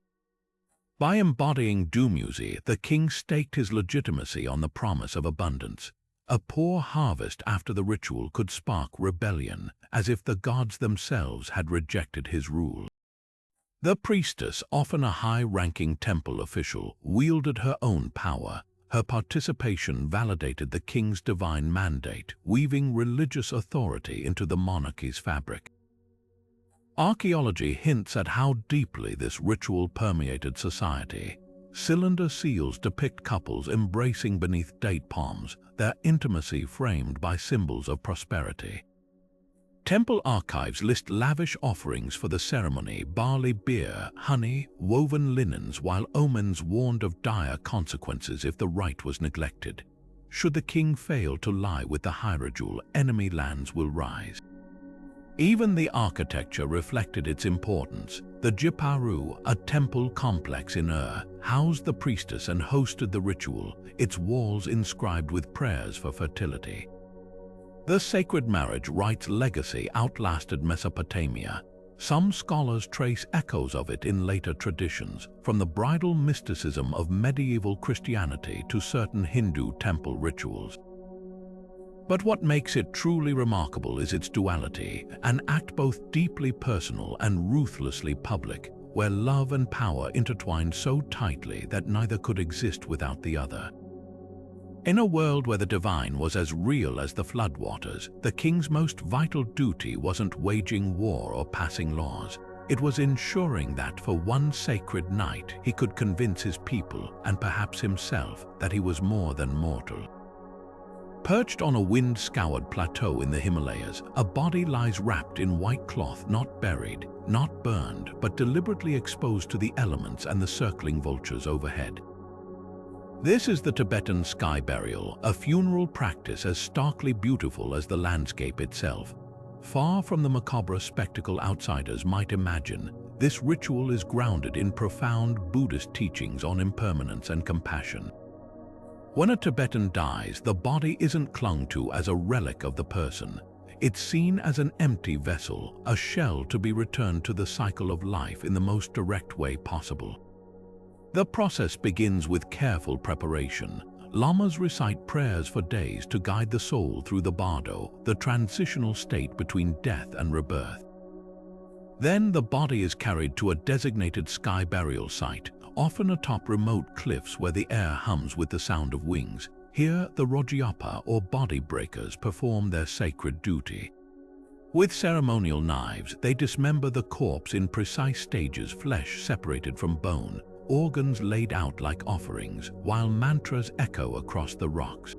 By embodying Dumuzi, the king staked his legitimacy on the promise of abundance. A poor harvest after the ritual could spark rebellion, as if the gods themselves had rejected his rule. The priestess, often a high-ranking temple official, wielded her own power. Her participation validated the king's divine mandate, weaving religious authority into the monarchy's fabric. Archaeology hints at how deeply this ritual permeated society. Cylinder seals depict couples embracing beneath date palms, their intimacy framed by symbols of prosperity. Temple archives list lavish offerings for the ceremony: barley beer, honey, woven linens, while omens warned of dire consequences if the rite was neglected. Should the king fail to lie with the hierodule, enemy lands will rise. Even the architecture reflected its importance. The Jiparu, a temple complex in housed the priestess and hosted the ritual, its walls inscribed with prayers for fertility. The sacred marriage rite's legacy outlasted Mesopotamia. Some scholars trace echoes of it in later traditions, from the bridal mysticism of medieval Christianity to certain Hindu temple rituals. But what makes it truly remarkable is its duality, an act both deeply personal and ruthlessly public, where love and power intertwined so tightly that neither could exist without the other. In a world where the divine was as real as the floodwaters, the king's most vital duty wasn't waging war or passing laws. It was ensuring that for one sacred night he could convince his people, and perhaps himself, that he was more than mortal. Perched on a wind-scoured plateau in the Himalayas, a body lies wrapped in white cloth, not buried, not burned, but deliberately exposed to the elements and the circling vultures overhead. This is the Tibetan sky burial, a funeral practice as starkly beautiful as the landscape itself. Far from the macabre spectacle outsiders might imagine, this ritual is grounded in profound Buddhist teachings on impermanence and compassion. When a Tibetan dies, the body isn't clung to as a relic of the person. It's seen as an empty vessel, a shell to be returned to the cycle of life in the most direct way possible. The process begins with careful preparation. Lamas recite prayers for days to guide the soul through the bardo, the transitional state between death and rebirth. Then the body is carried to a designated sky burial site, often atop remote cliffs where the air hums with the sound of wings. Here, the Rogyapa, or body breakers, perform their sacred duty. With ceremonial knives, they dismember the corpse in precise stages, flesh separated from bone, organs laid out like offerings, while mantras echo across the rocks.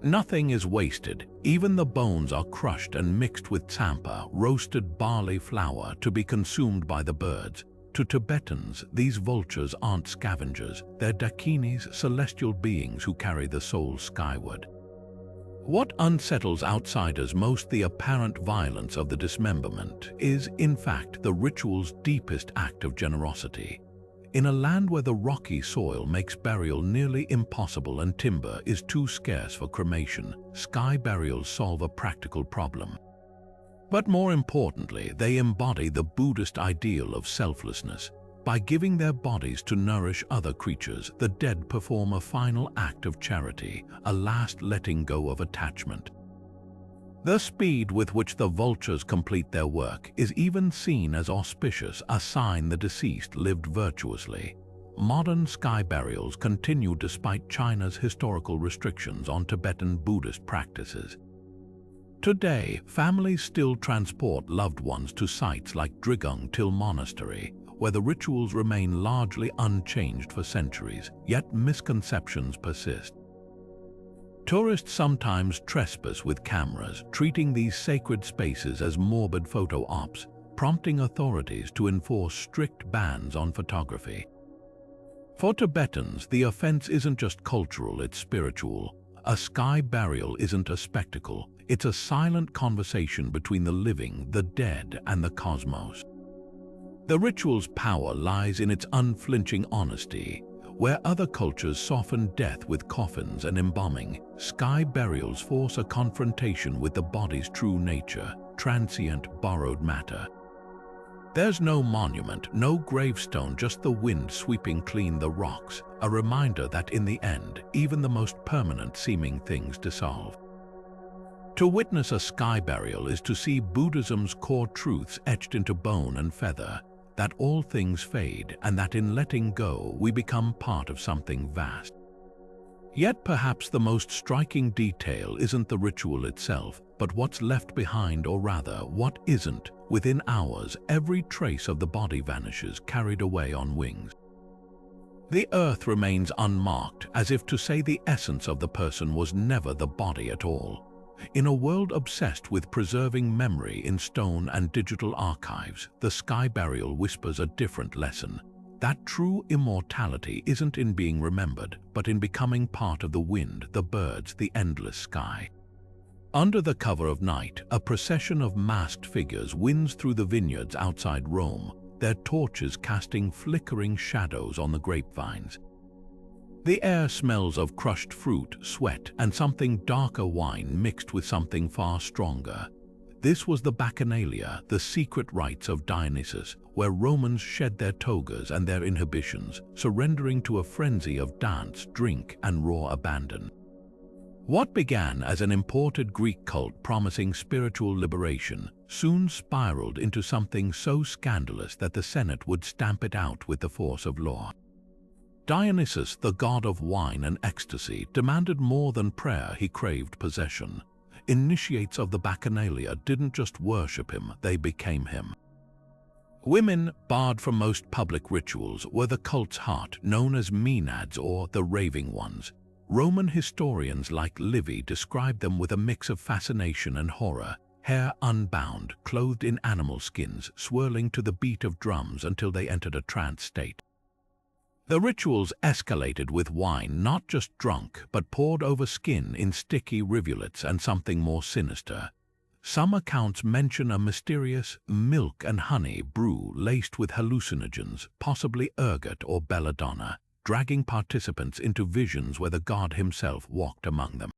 Nothing is wasted. Even the bones are crushed and mixed with tsampa, roasted barley flour, to be consumed by the birds. To Tibetans, these vultures aren't scavengers, they're dakinis, celestial beings who carry the soul skyward. What unsettles outsiders most, the apparent violence of the dismemberment, is, in fact, the ritual's deepest act of generosity. In a land where the rocky soil makes burial nearly impossible and timber is too scarce for cremation, sky burials solve a practical problem. But more importantly, they embody the Buddhist ideal of selflessness. By giving their bodies to nourish other creatures, the dead perform a final act of charity, a last letting go of attachment. The speed with which the vultures complete their work is even seen as auspicious, a sign the deceased lived virtuously. Modern sky burials continue despite China's historical restrictions on Tibetan Buddhist practices. Today, families still transport loved ones to sites like Drigung Til Monastery, where the rituals remain largely unchanged for centuries, yet misconceptions persist. Tourists sometimes trespass with cameras, treating these sacred spaces as morbid photo ops, prompting authorities to enforce strict bans on photography. For Tibetans, the offense isn't just cultural, it's spiritual. A sky burial isn't a spectacle, it's a silent conversation between the living, the dead, and the cosmos. The ritual's power lies in its unflinching honesty. Where other cultures soften death with coffins and embalming, sky burials force a confrontation with the body's true nature, transient, borrowed matter. There's no monument, no gravestone, just the wind sweeping clean the rocks, a reminder that in the end, even the most permanent-seeming things dissolve. To witness a sky burial is to see Buddhism's core truths etched into bone and feather, that all things fade and that in letting go we become part of something vast. Yet perhaps the most striking detail isn't the ritual itself, but what's left behind, or rather, what isn't. Within hours, every trace of the body vanishes, carried away on wings. The earth remains unmarked, as if to say the essence of the person was never the body at all. In a world obsessed with preserving memory in stone and digital archives, the sky burial whispers a different lesson. That true immortality isn't in being remembered, but in becoming part of the wind, the birds, the endless sky. Under the cover of night, a procession of masked figures winds through the vineyards outside Rome, their torches casting flickering shadows on the grapevines. The air smells of crushed fruit, sweat, and something darker wine mixed with something far stronger. This was the Bacchanalia, the secret rites of Dionysus, where Romans shed their togas and their inhibitions, surrendering to a frenzy of dance, drink, and raw abandon. What began as an imported Greek cult promising spiritual liberation soon spiraled into something so scandalous that the Senate would stamp it out with the force of law. Dionysus, the god of wine and ecstasy, demanded more than prayer, he craved possession. Initiates of the Bacchanalia didn't just worship him, they became him. Women, barred from most public rituals, were the cult's heart, known as Maenads or the Raving Ones. Roman historians like Livy described them with a mix of fascination and horror, hair unbound, clothed in animal skins, swirling to the beat of drums until they entered a trance state. The rituals escalated with wine, not just drunk, but poured over skin in sticky rivulets and something more sinister. Some accounts mention a mysterious milk and honey brew laced with hallucinogens, possibly ergot or belladonna, dragging participants into visions where the god himself walked among them.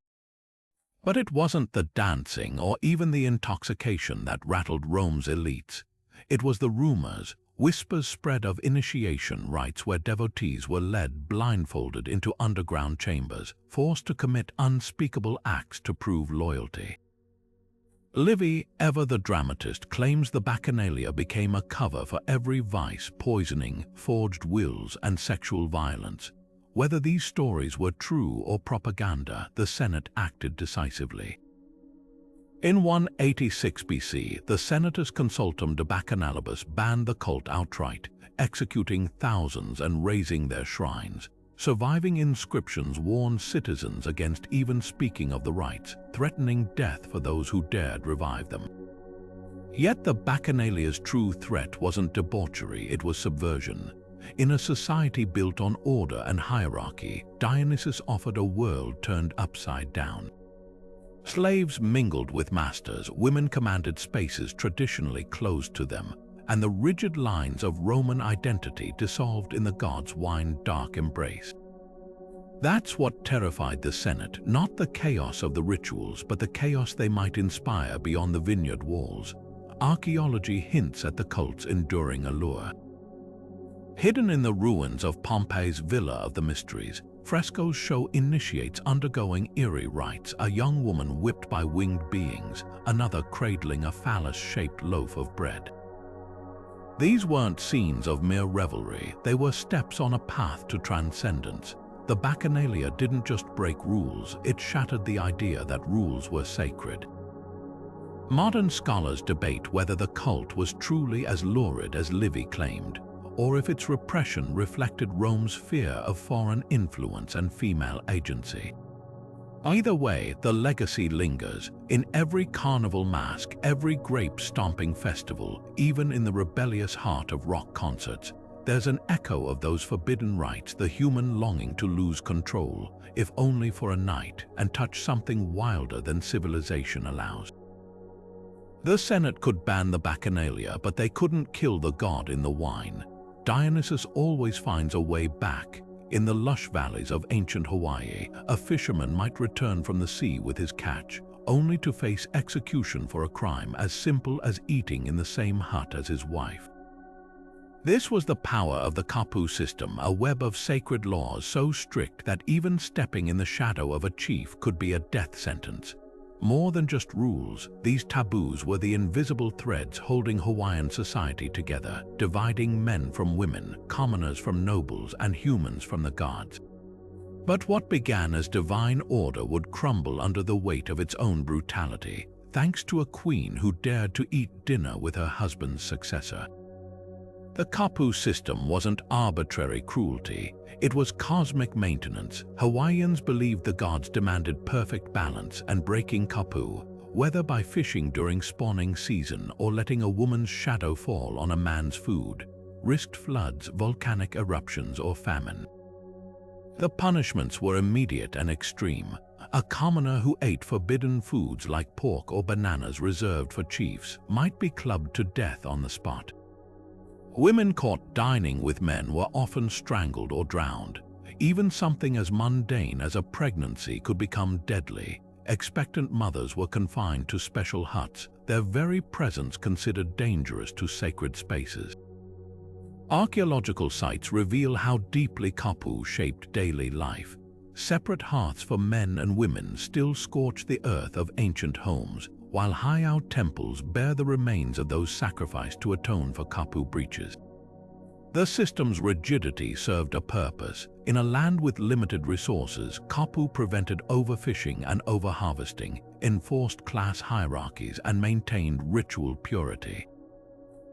But it wasn't the dancing or even the intoxication that rattled Rome's elites. It was the rumors, whispers spread of initiation rites where devotees were led blindfolded into underground chambers, forced to commit unspeakable acts to prove loyalty. Livy, ever the dramatist, claims the Bacchanalia became a cover for every vice, poisoning, forged wills, and sexual violence. Whether these stories were true or propaganda, the Senate acted decisively. In 186 BC, the Senatus Consultum de Bacchanalibus banned the cult outright, executing thousands and razing their shrines. Surviving inscriptions warned citizens against even speaking of the rites, threatening death for those who dared revive them. Yet the Bacchanalia's true threat wasn't debauchery, it was subversion. In a society built on order and hierarchy, Dionysus offered a world turned upside down. Slaves mingled with masters, women commanded spaces traditionally closed to them, and the rigid lines of Roman identity dissolved in the god's wine-dark embrace. That's what terrified the Senate, not the chaos of the rituals, but the chaos they might inspire beyond the vineyard walls. Archaeology hints at the cult's enduring allure. Hidden in the ruins of Pompey's Villa of the Mysteries, frescoes show initiates undergoing eerie rites, a young woman whipped by winged beings, another cradling a phallus-shaped loaf of bread. These weren't scenes of mere revelry, they were steps on a path to transcendence. The Bacchanalia didn't just break rules, it shattered the idea that rules were sacred. Modern scholars debate whether the cult was truly as lurid as Livy claimed, or if its repression reflected Rome's fear of foreign influence and female agency. Either way, the legacy lingers. In every carnival masque, every grape-stomping festival, even in the rebellious heart of rock concerts, there's an echo of those forbidden rites, the human longing to lose control, if only for a night, and touch something wilder than civilization allows. The Senate could ban the Bacchanalia, but they couldn't kill the god in the wine. Dionysus always finds a way back. In the lush valleys of ancient Hawaii, a fisherman might return from the sea with his catch, only to face execution for a crime as simple as eating in the same hut as his wife. This was the power of the kapu system, a web of sacred laws so strict that even stepping in the shadow of a chief could be a death sentence. More than just rules, these taboos were the invisible threads holding Hawaiian society together, dividing men from women, commoners from nobles, and humans from the gods. But what began as divine order would crumble under the weight of its own brutality, thanks to a queen who dared to eat dinner with her husband's successor. The kapu system wasn't arbitrary cruelty, it was cosmic maintenance. Hawaiians believed the gods demanded perfect balance, and breaking kapu, whether by fishing during spawning season or letting a woman's shadow fall on a man's food, risked floods, volcanic eruptions, or famine. The punishments were immediate and extreme. A commoner who ate forbidden foods like pork or bananas reserved for chiefs might be clubbed to death on the spot. Women caught dining with men were often strangled or drowned. Even something as mundane as a pregnancy could become deadly. Expectant mothers were confined to special huts, their very presence considered dangerous to sacred spaces. Archaeological sites reveal how deeply kapu shaped daily life. Separate hearths for men and women still scorch the earth of ancient homes, while heiau temples bear the remains of those sacrificed to atone for kapu breaches. The system's rigidity served a purpose. In a land with limited resources, kapu prevented overfishing and overharvesting, enforced class hierarchies, and maintained ritual purity.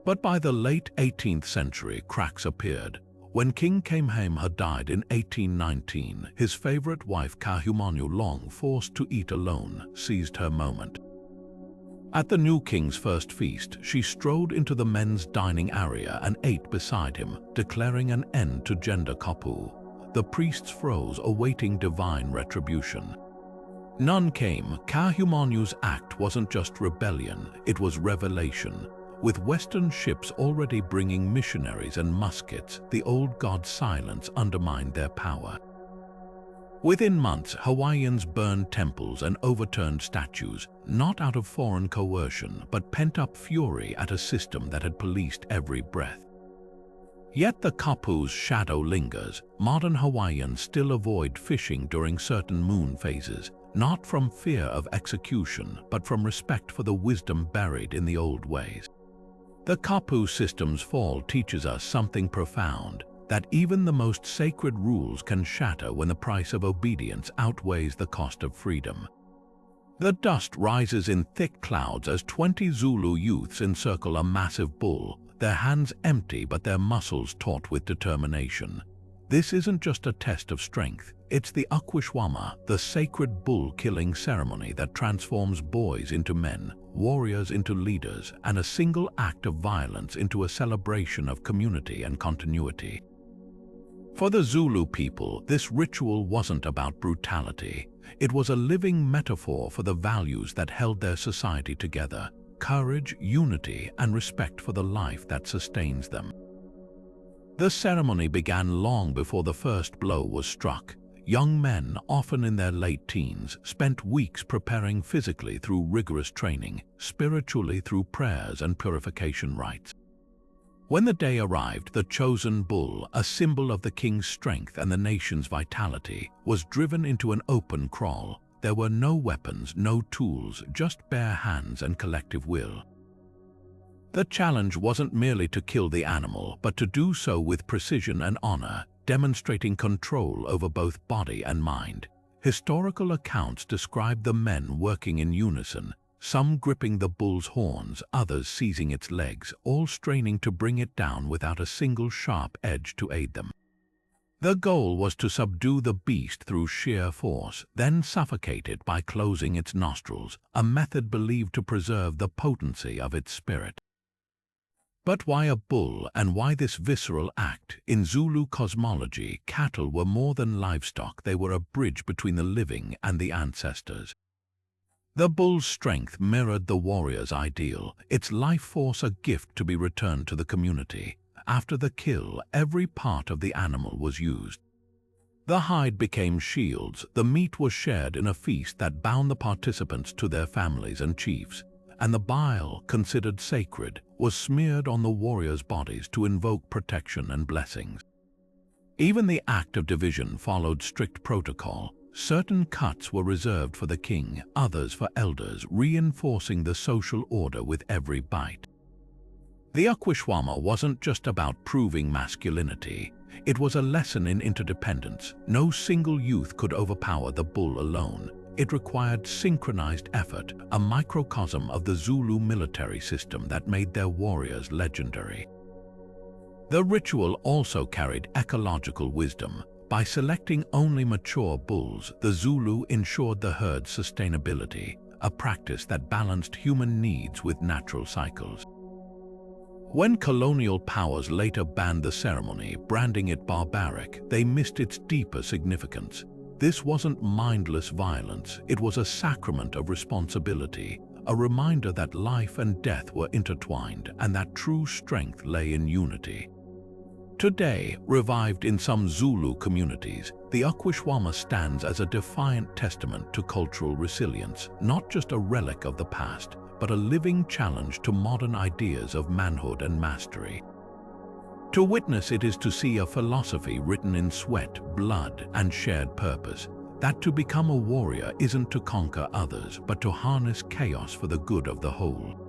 But by the late 18th century, cracks appeared. When King Kamehameha died in 1819, his favorite wife Kahumanu, long forced to eat alone, seized her moment. At the new king's first feast, she strode into the men's dining area and ate beside him, declaring an end to gender kapu. The priests froze, awaiting divine retribution. None came. Kahumanu's act wasn't just rebellion, it was revelation. With Western ships already bringing missionaries and muskets, the old god's silence undermined their power. Within months, Hawaiians burned temples and overturned statues, not out of foreign coercion, but pent-up fury at a system that had policed every breath. Yet the kapu's shadow lingers. Modern Hawaiians still avoid fishing during certain moon phases, not from fear of execution, but from respect for the wisdom buried in the old ways. The kapu system's fall teaches us something profound, that even the most sacred rules can shatter when the price of obedience outweighs the cost of freedom. The dust rises in thick clouds as 20 Zulu youths encircle a massive bull, their hands empty but their muscles taut with determination. This isn't just a test of strength, it's the Akwishwama, the sacred bull-killing ceremony that transforms boys into men, warriors into leaders, and a single act of violence into a celebration of community and continuity. For the Zulu people, this ritual wasn't about brutality. It was a living metaphor for the values that held their society together: courage, unity, and respect for the life that sustains them. The ceremony began long before the first blow was struck. Young men, often in their late teens, spent weeks preparing physically through rigorous training, spiritually through prayers and purification rites. When the day arrived, the chosen bull, a symbol of the king's strength and the nation's vitality, was driven into an open kraal. There were no weapons, no tools, just bare hands and collective will. The challenge wasn't merely to kill the animal, but to do so with precision and honor, demonstrating control over both body and mind. Historical accounts describe the men working in unison, some gripping the bull's horns, others seizing its legs, all straining to bring it down without a single sharp edge to aid them. The goal was to subdue the beast through sheer force, then suffocate it by closing its nostrils, a method believed to preserve the potency of its spirit. But why a bull, and why this visceral act? In Zulu cosmology, cattle were more than livestock. They were a bridge between the living and the ancestors. The bull's strength mirrored the warrior's ideal, its life force a gift to be returned to the community. After the kill, every part of the animal was used. The hide became shields, the meat was shared in a feast that bound the participants to their families and chiefs, and the bile, considered sacred, was smeared on the warriors' bodies to invoke protection and blessings. Even the act of division followed strict protocol. Certain cuts were reserved for the king, others for elders, reinforcing the social order with every bite. The Akwishwama wasn't just about proving masculinity. It was a lesson in interdependence. No single youth could overpower the bull alone. It required synchronized effort, a microcosm of the Zulu military system that made their warriors legendary. The ritual also carried ecological wisdom. By selecting only mature bulls, the Zulu ensured the herd's sustainability, a practice that balanced human needs with natural cycles. When colonial powers later banned the ceremony, branding it barbaric, they missed its deeper significance. This wasn't mindless violence, it was a sacrament of responsibility, a reminder that life and death were intertwined and that true strength lay in unity. Today, revived in some Zulu communities, the Akwishwama stands as a defiant testament to cultural resilience, not just a relic of the past, but a living challenge to modern ideas of manhood and mastery. To witness it is to see a philosophy written in sweat, blood, and shared purpose, that to become a warrior isn't to conquer others, but to harness chaos for the good of the whole.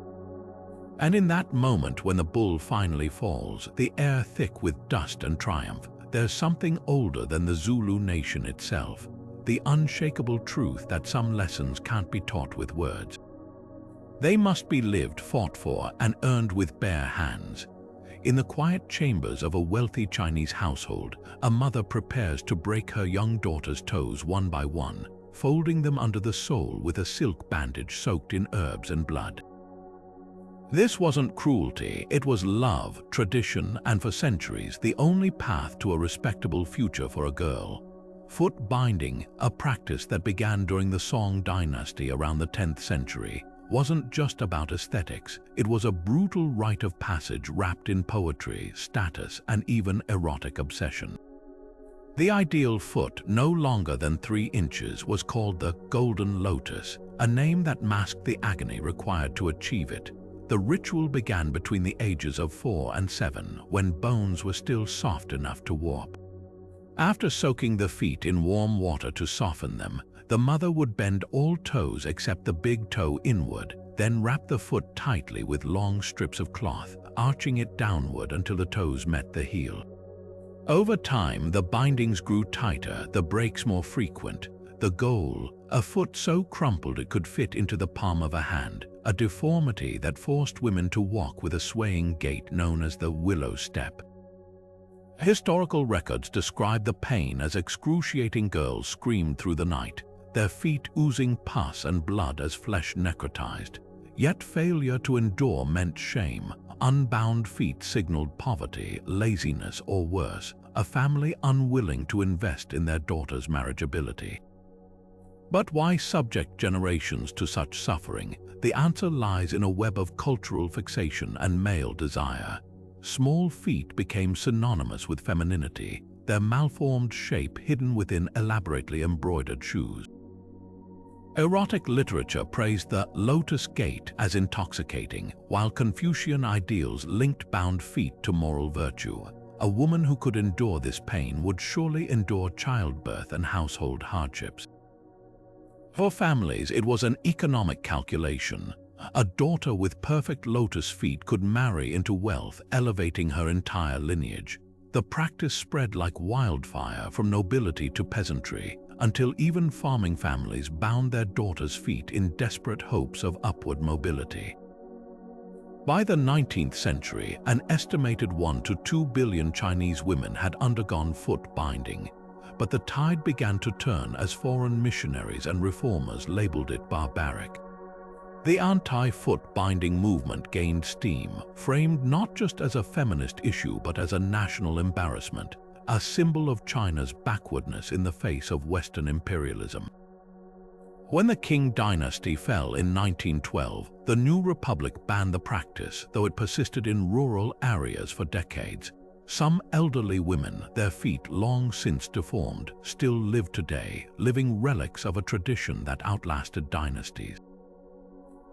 And in that moment when the bull finally falls, the air thick with dust and triumph, there's something older than the Zulu nation itself, the unshakable truth that some lessons can't be taught with words. They must be lived, fought for, and earned with bare hands. In the quiet chambers of a wealthy Chinese household, a mother prepares to break her young daughter's toes one by one, folding them under the sole with a silk bandage soaked in herbs and blood. This wasn't cruelty, it was love, tradition, and for centuries, the only path to a respectable future for a girl. Foot binding, a practice that began during the Song dynasty around the 10th century, wasn't just about aesthetics. It was a brutal rite of passage wrapped in poetry, status, and even erotic obsession. The ideal foot, no longer than 3 inches, was called the Golden Lotus, a name that masked the agony required to achieve it. The ritual began between the ages of 4 and 7, when bones were still soft enough to warp. After soaking the feet in warm water to soften them, the mother would bend all toes except the big toe inward, then wrap the foot tightly with long strips of cloth, arching it downward until the toes met the heel. Over time, the bindings grew tighter, the breaks more frequent. The goal, a foot so crumpled it could fit into the palm of a hand, a deformity that forced women to walk with a swaying gait known as the willow step. Historical records describe the pain as excruciating. Girls screamed through the night, their feet oozing pus and blood as flesh necrotized. Yet failure to endure meant shame. Unbound feet signaled poverty, laziness, or worse, a family unwilling to invest in their daughter's marriageability. But why subject generations to such suffering? The answer lies in a web of cultural fixation and male desire. Small feet became synonymous with femininity, their malformed shape hidden within elaborately embroidered shoes. Erotic literature praised the lotus gait as intoxicating, while Confucian ideals linked bound feet to moral virtue. A woman who could endure this pain would surely endure childbirth and household hardships. For families, it was an economic calculation. A daughter with perfect lotus feet could marry into wealth, elevating her entire lineage. The practice spread like wildfire from nobility to peasantry, until even farming families bound their daughters' feet in desperate hopes of upward mobility. By the 19th century, an estimated 1 to 2 billion Chinese women had undergone foot binding, but the tide began to turn as foreign missionaries and reformers labeled it barbaric. The anti-foot binding movement gained steam, framed not just as a feminist issue but as a national embarrassment, a symbol of China's backwardness in the face of Western imperialism. When the Qing dynasty fell in 1912, the new republic banned the practice, though it persisted in rural areas for decades. Some elderly women, their feet long since deformed, still live today, living relics of a tradition that outlasted dynasties.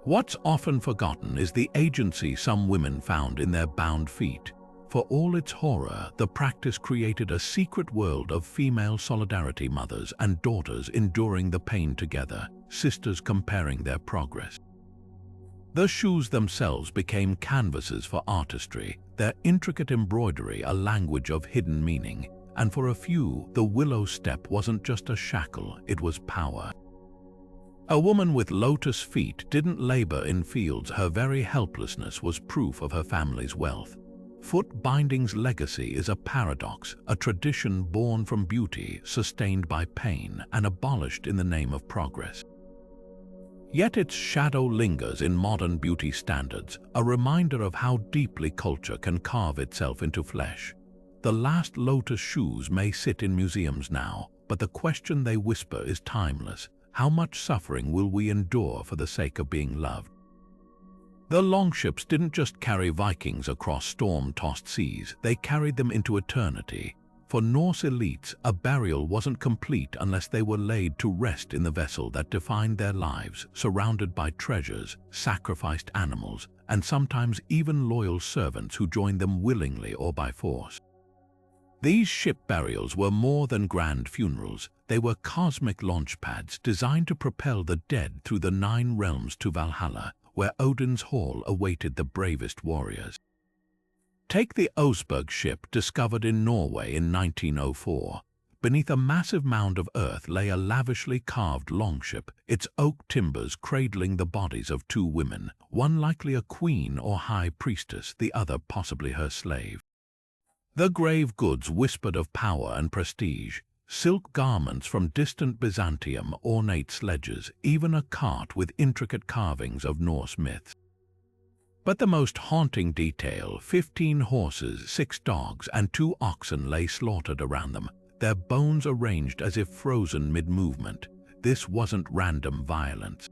What's often forgotten is the agency some women found in their bound feet. For all its horror, the practice created a secret world of female solidarity, mothers and daughters enduring the pain together, sisters comparing their progress. The shoes themselves became canvases for artistry, their intricate embroidery a language of hidden meaning, and for a few, the willow step wasn't just a shackle, it was power. A woman with lotus feet didn't labor in fields, her very helplessness was proof of her family's wealth. Foot binding's legacy is a paradox, a tradition born from beauty, sustained by pain, and abolished in the name of progress. Yet its shadow lingers in modern beauty standards, a reminder of how deeply culture can carve itself into flesh. The last lotus shoes may sit in museums now, but the question they whisper is timeless. How much suffering will we endure for the sake of being loved? The longships didn't just carry Vikings across storm-tossed seas, they carried them into eternity. For Norse elites, a burial wasn't complete unless they were laid to rest in the vessel that defined their lives, surrounded by treasures, sacrificed animals, and sometimes even loyal servants who joined them willingly or by force. These ship burials were more than grand funerals, they were cosmic launch pads designed to propel the dead through the 9 realms to Valhalla, where Odin's hall awaited the bravest warriors. Take the Oseberg ship discovered in Norway in 1904. Beneath a massive mound of earth lay a lavishly carved longship, its oak timbers cradling the bodies of two women, one likely a queen or high priestess, the other possibly her slave. The grave goods whispered of power and prestige: silk garments from distant Byzantium, ornate sledges, even a cart with intricate carvings of Norse myths. But the most haunting detail: 15 horses, 6 dogs, and 2 oxen lay slaughtered around them, their bones arranged as if frozen mid-movement. This wasn't random violence.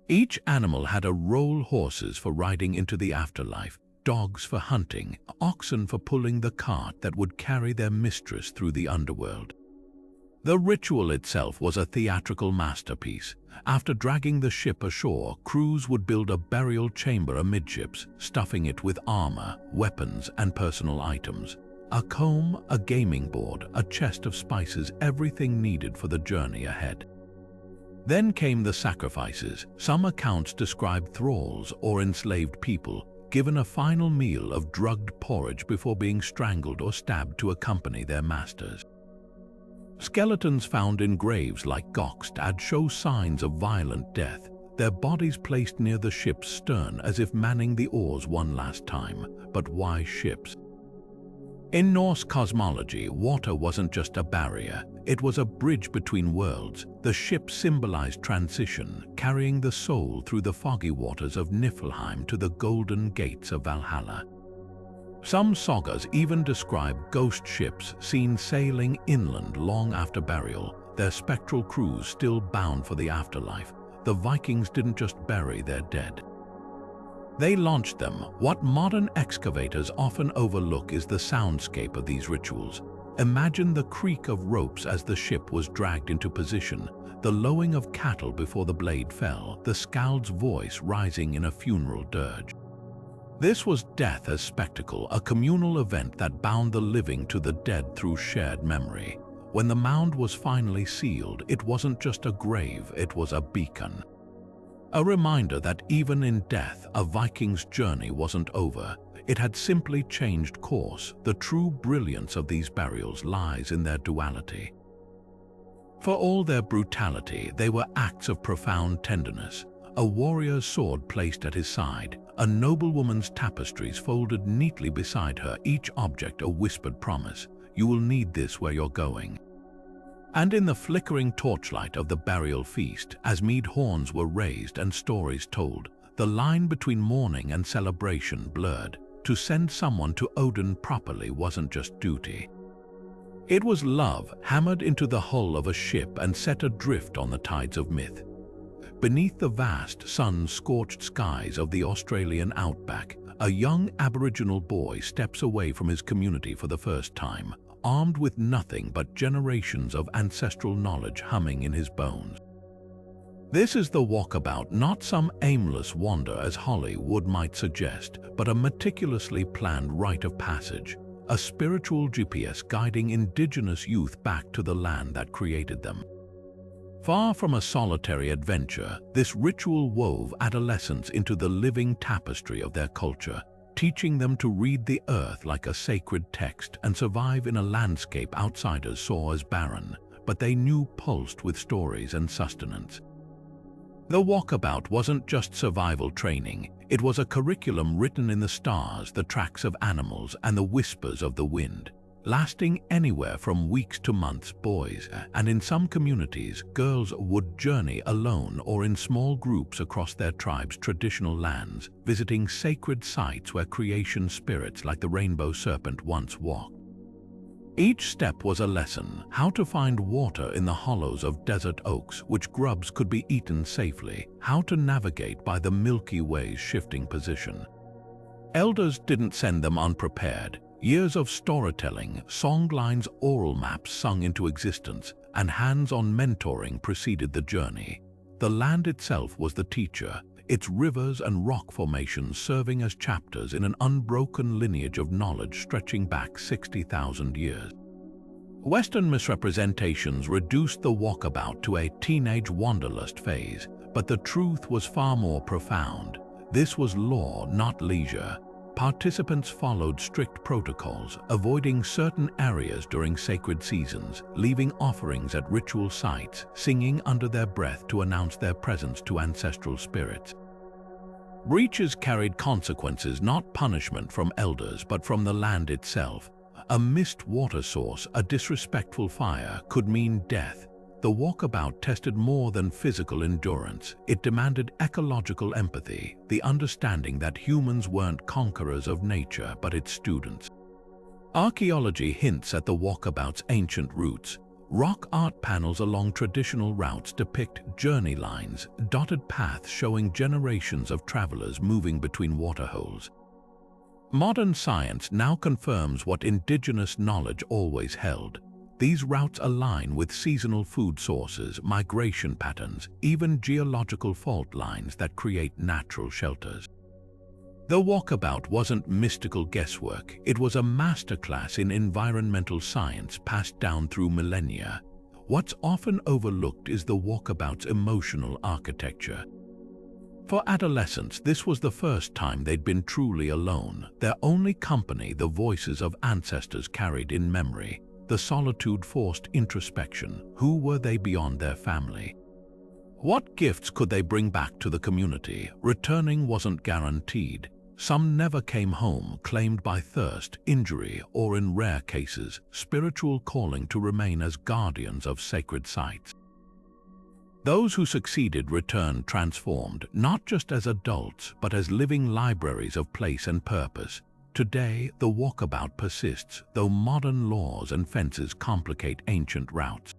Each animal had a role: horses for riding into the afterlife, dogs for hunting, oxen for pulling the cart that would carry their mistress through the underworld. The ritual itself was a theatrical masterpiece. After dragging the ship ashore, crews would build a burial chamber amidships, stuffing it with armor, weapons, and personal items. A comb, a gaming board, a chest of spices, everything needed for the journey ahead. Then came the sacrifices. Some accounts describe thralls or enslaved people given a final meal of drugged porridge before being strangled or stabbed to accompany their masters. Skeletons found in graves like Gokstad show signs of violent death, their bodies placed near the ship's stern as if manning the oars one last time. But why ships? In Norse cosmology, water wasn't just a barrier, it was a bridge between worlds. The ship symbolized transition, carrying the soul through the foggy waters of Niflheim to the golden gates of Valhalla. Some sagas even describe ghost ships seen sailing inland long after burial, their spectral crews still bound for the afterlife. The Vikings didn't just bury their dead. They launched them. What modern excavators often overlook is the soundscape of these rituals. Imagine the creak of ropes as the ship was dragged into position, the lowing of cattle before the blade fell, the skald's voice rising in a funeral dirge. This was death as spectacle, a communal event that bound the living to the dead through shared memory. When the mound was finally sealed, it wasn't just a grave, it was a beacon. A reminder that even in death, a Viking's journey wasn't over. It had simply changed course. The true brilliance of these burials lies in their duality. For all their brutality, they were acts of profound tenderness. A warrior's sword placed at his side, a noblewoman's tapestries folded neatly beside her, each object a whispered promise: you will need this where you're going. And in the flickering torchlight of the burial feast, as mead horns were raised and stories told, the line between mourning and celebration blurred. To send someone to Odin properly wasn't just duty. It was love, hammered into the hull of a ship and set adrift on the tides of myth. Beneath the vast, sun-scorched skies of the Australian outback, a young Aboriginal boy steps away from his community for the first time, armed with nothing but generations of ancestral knowledge humming in his bones. This is the walkabout, not some aimless wander as Hollywood might suggest, but a meticulously planned rite of passage, a spiritual GPS guiding indigenous youth back to the land that created them. Far from a solitary adventure, this ritual wove adolescents into the living tapestry of their culture, teaching them to read the earth like a sacred text and survive in a landscape outsiders saw as barren, but they knew pulsed with stories and sustenance. The walkabout wasn't just survival training, it was a curriculum written in the stars, the tracks of animals, and the whispers of the wind. Lasting anywhere from weeks to months, boys, and in some communities, girls, would journey alone or in small groups across their tribe's traditional lands, visiting sacred sites where creation spirits like the rainbow serpent once walked. Each step was a lesson: how to find water in the hollows of desert oaks, which grubs could be eaten safely, how to navigate by the Milky Way's shifting position. Elders didn't send them unprepared. Years of storytelling, songlines, oral maps sung into existence, and hands-on mentoring preceded the journey. The land itself was the teacher, its rivers and rock formations serving as chapters in an unbroken lineage of knowledge stretching back 60,000 years. Western misrepresentations reduced the walkabout to a teenage wanderlust phase, but the truth was far more profound. This was law, not leisure. Participants followed strict protocols, avoiding certain areas during sacred seasons, leaving offerings at ritual sites, singing under their breath to announce their presence to ancestral spirits. Breaches carried consequences, not punishment from elders, but from the land itself. A missed water source, a disrespectful fire, could mean death. The walkabout tested more than physical endurance. It demanded ecological empathy, the understanding that humans weren't conquerors of nature, but its students. Archaeology hints at the walkabout's ancient roots. Rock art panels along traditional routes depict journey lines, dotted paths showing generations of travelers moving between waterholes. Modern science now confirms what indigenous knowledge always held. These routes align with seasonal food sources, migration patterns, even geological fault lines that create natural shelters. The walkabout wasn't mystical guesswork, it was a masterclass in environmental science passed down through millennia. What's often overlooked is the walkabout's emotional architecture. For adolescents, this was the first time they'd been truly alone, their only company the voices of ancestors carried in memory. The solitude forced introspection. Who were they beyond their family? What gifts could they bring back to the community? Returning wasn't guaranteed. Some never came home, claimed by thirst, injury, or in rare cases, spiritual calling to remain as guardians of sacred sites. Those who succeeded returned transformed, not just as adults, but as living libraries of place and purpose. Today, the walkabout persists, though modern laws and fences complicate ancient routes.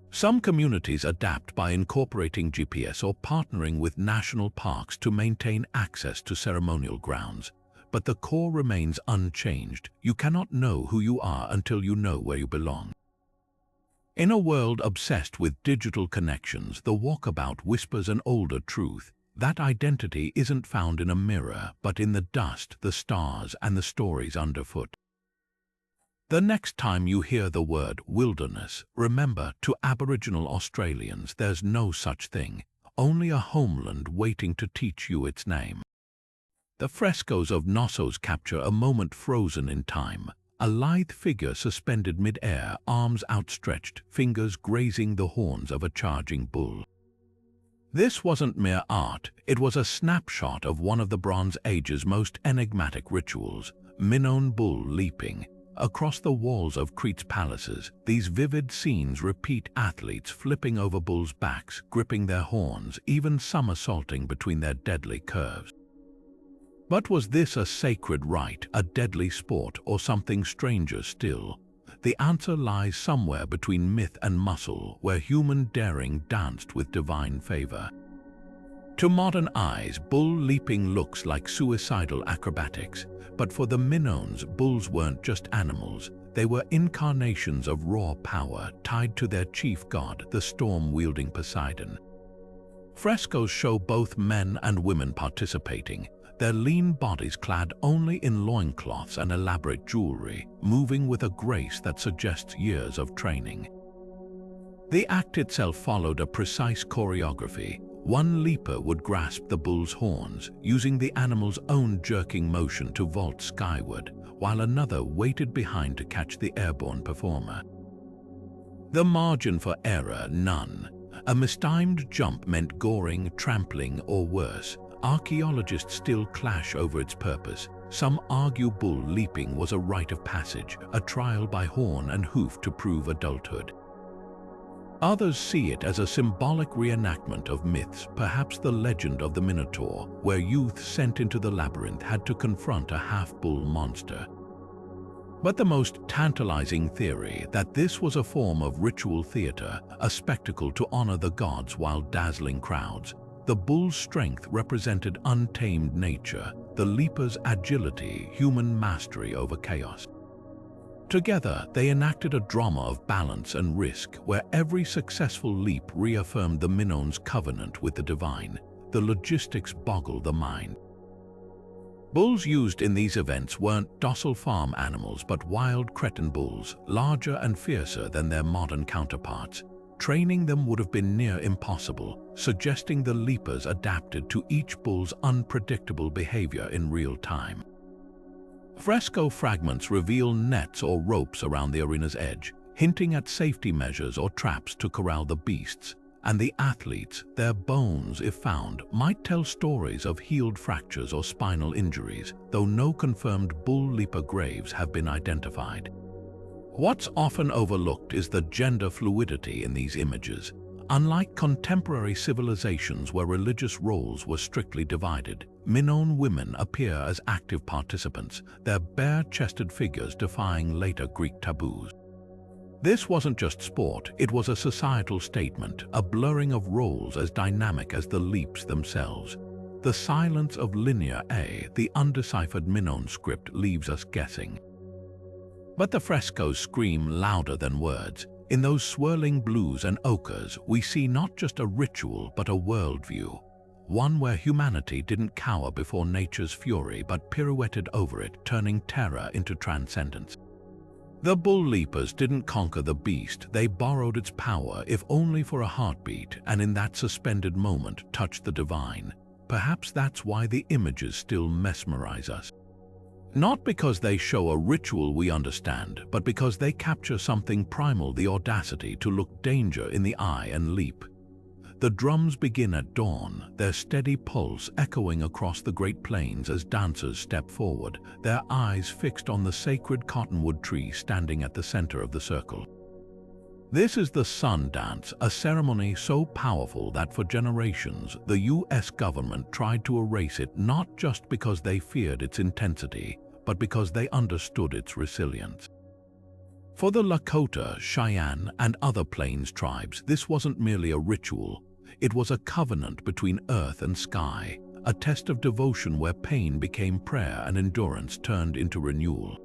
Some communities adapt by incorporating GPS or partnering with national parks to maintain access to ceremonial grounds. But the core remains unchanged. You cannot know who you are until you know where you belong. In a world obsessed with digital connections, the walkabout whispers an older truth. That identity isn't found in a mirror, but in the dust, the stars, and the stories underfoot. The next time you hear the word wilderness, remember, to Aboriginal Australians, there's no such thing, only a homeland waiting to teach you its name. The frescoes of Knossos capture a moment frozen in time, a lithe figure suspended mid-air, arms outstretched, fingers grazing the horns of a charging bull. This wasn't mere art, it was a snapshot of one of the Bronze Age's most enigmatic rituals, Minoan bull leaping. Across the walls of Crete's palaces, these vivid scenes repeat athletes flipping over bulls' backs, gripping their horns, even somersaulting between their deadly curves. But was this a sacred rite, a deadly sport, or something stranger still? The answer lies somewhere between myth and muscle, where human daring danced with divine favor. To modern eyes, bull leaping looks like suicidal acrobatics, but for the Minoans, bulls weren't just animals. They were incarnations of raw power tied to their chief god, the storm-wielding Poseidon. Frescoes show both men and women participating, their lean bodies clad only in loincloths and elaborate jewelry, moving with a grace that suggests years of training. The act itself followed a precise choreography. One leaper would grasp the bull's horns, using the animal's own jerking motion to vault skyward, while another waited behind to catch the airborne performer. The margin for error, none. A mistimed jump meant goring, trampling, or worse. Archaeologists still clash over its purpose. Some argue bull leaping was a rite of passage, a trial by horn and hoof to prove adulthood. Others see it as a symbolic reenactment of myths, perhaps the legend of the Minotaur, where youth sent into the labyrinth had to confront a half-bull monster. But the most tantalizing theory, that this was a form of ritual theater, a spectacle to honor the gods while dazzling crowds. The bull's strength represented untamed nature, the leaper's agility, human mastery over chaos. Together, they enacted a drama of balance and risk, where every successful leap reaffirmed the Minoan's covenant with the divine. The logistics boggle the mind. Bulls used in these events weren't docile farm animals, but wild Cretan bulls, larger and fiercer than their modern counterparts. Training them would have been near impossible, suggesting the leapers adapted to each bull's unpredictable behavior in real time. Fresco fragments reveal nets or ropes around the arena's edge, hinting at safety measures or traps to corral the beasts. And the athletes, their bones, if found, might tell stories of healed fractures or spinal injuries, though no confirmed bull leaper graves have been identified. What's often overlooked is the gender fluidity in these images. Unlike contemporary civilizations where religious roles were strictly divided, Minoan women appear as active participants, their bare-chested figures defying later Greek taboos. This wasn't just sport, it was a societal statement, a blurring of roles as dynamic as the leaps themselves. The silence of Linear A, the undeciphered Minoan script, leaves us guessing. But the frescoes scream louder than words. In those swirling blues and ochres, we see not just a ritual but a worldview. One where humanity didn't cower before nature's fury but pirouetted over it, turning terror into transcendence. The bull leapers didn't conquer the beast, they borrowed its power, if only for a heartbeat, and in that suspended moment touched the divine. Perhaps that's why the images still mesmerize us. Not because they show a ritual we understand, but because they capture something primal, the audacity to look danger in the eye and leap. The drums begin at dawn, their steady pulse echoing across the Great Plains as dancers step forward, their eyes fixed on the sacred cottonwood tree standing at the center of the circle. This is the Sun Dance, a ceremony so powerful that for generations the US government tried to erase it, not just because they feared its intensity, but because they understood its resilience. For the Lakota, Cheyenne, and other Plains tribes, this wasn't merely a ritual. It was a covenant between earth and sky, a test of devotion where pain became prayer and endurance turned into renewal.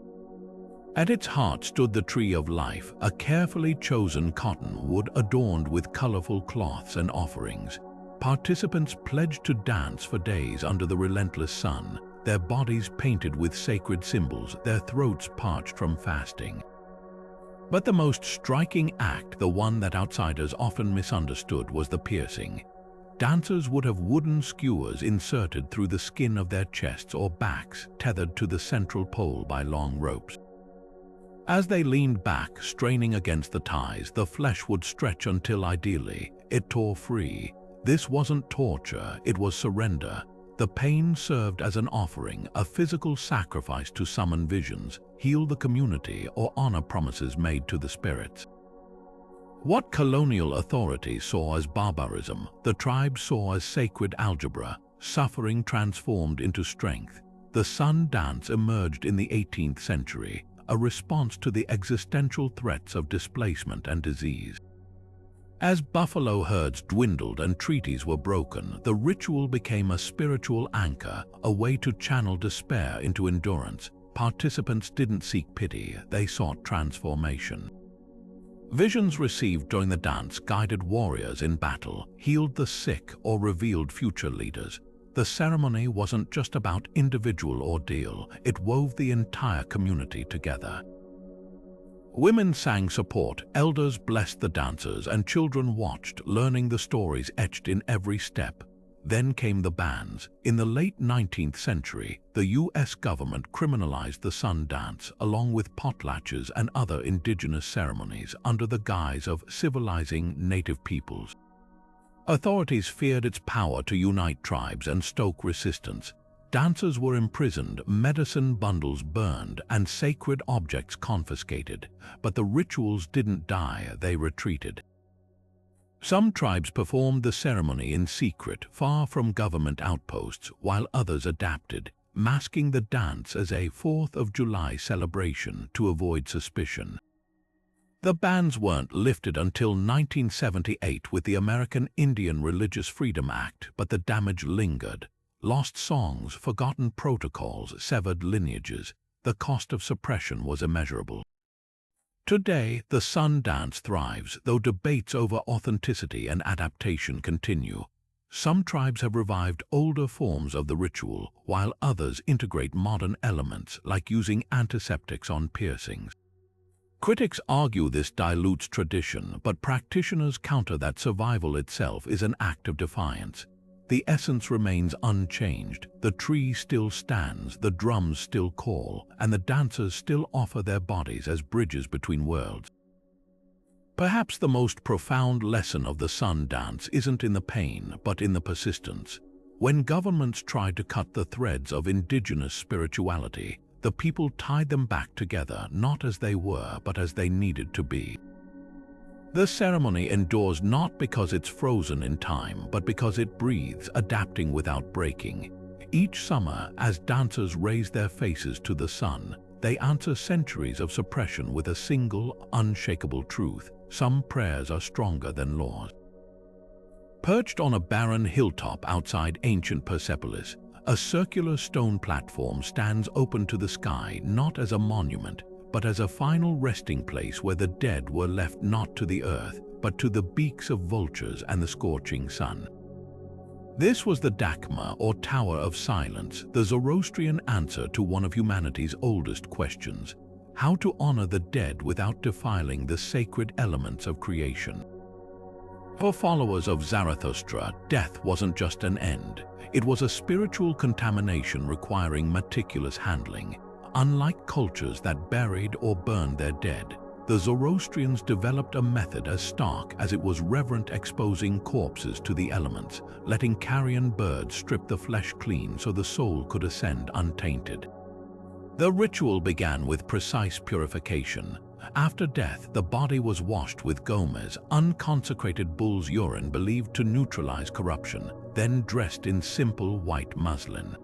At its heart stood the Tree of Life, a carefully chosen cottonwood adorned with colorful cloths and offerings. Participants pledged to dance for days under the relentless sun, their bodies painted with sacred symbols, their throats parched from fasting. But the most striking act, the one that outsiders often misunderstood, was the piercing. Dancers would have wooden skewers inserted through the skin of their chests or backs, tethered to the central pole by long ropes. As they leaned back, straining against the ties, the flesh would stretch until, ideally, it tore free. This wasn't torture, it was surrender. The pain served as an offering, a physical sacrifice to summon visions, heal the community, or honor promises made to the spirits. What colonial authorities saw as barbarism, the tribes saw as sacred algebra, suffering transformed into strength. The Sun Dance emerged in the 18th century, a response to the existential threats of displacement and disease. As buffalo herds dwindled and treaties were broken, the ritual became a spiritual anchor, a way to channel despair into endurance. Participants didn't seek pity, they sought transformation. Visions received during the dance guided warriors in battle, healed the sick, or revealed future leaders. The ceremony wasn't just about individual ordeal, it wove the entire community together. Women sang support, elders blessed the dancers, and children watched, learning the stories etched in every step. Then came the bans. In the late 19th century, the US government criminalized the Sun Dance, along with potlatches and other indigenous ceremonies, under the guise of civilizing native peoples. Authorities feared its power to unite tribes and stoke resistance. Dancers were imprisoned, medicine bundles burned, and sacred objects confiscated. But the rituals didn't die, they retreated. Some tribes performed the ceremony in secret, far from government outposts, while others adapted, masking the dance as a 4th of July celebration to avoid suspicion. The bans weren't lifted until 1978 with the American Indian Religious Freedom Act, but the damage lingered. Lost songs, forgotten protocols, severed lineages. The cost of suppression was immeasurable. Today, the Sun Dance thrives, though debates over authenticity and adaptation continue. Some tribes have revived older forms of the ritual, while others integrate modern elements, like using antiseptics on piercings. Critics argue this dilutes tradition, but practitioners counter that survival itself is an act of defiance. the essence remains unchanged, the tree still stands, the drums still call, and the dancers still offer their bodies as bridges between worlds. Perhaps the most profound lesson of the sun dance isn't in the pain, but in the persistence. When governments tried to cut the threads of indigenous spirituality, the people tied them back together, not as they were, but as they needed to be. The ceremony endures not because it's frozen in time, but because it breathes, adapting without breaking. Each summer, as dancers raise their faces to the sun, they answer centuries of suppression with a single, unshakable truth: some prayers are stronger than laws. Perched on a barren hilltop outside ancient Persepolis, a circular stone platform stands open to the sky, not as a monument, but as a final resting place where the dead were left not to the earth, but to the beaks of vultures and the scorching sun. This was the Dakma, or Tower of Silence, the Zoroastrian answer to one of humanity's oldest questions: how to honor the dead without defiling the sacred elements of creation. For followers of Zarathustra, death wasn't just an end. It was a spiritual contamination requiring meticulous handling. Unlike cultures that buried or burned their dead, the Zoroastrians developed a method as stark as it was reverent, exposing corpses to the elements, letting carrion birds strip the flesh clean so the soul could ascend untainted. The ritual began with precise purification. After death, the body was washed with gomez, unconsecrated bull's urine believed to neutralize corruption, then dressed in simple white muslin.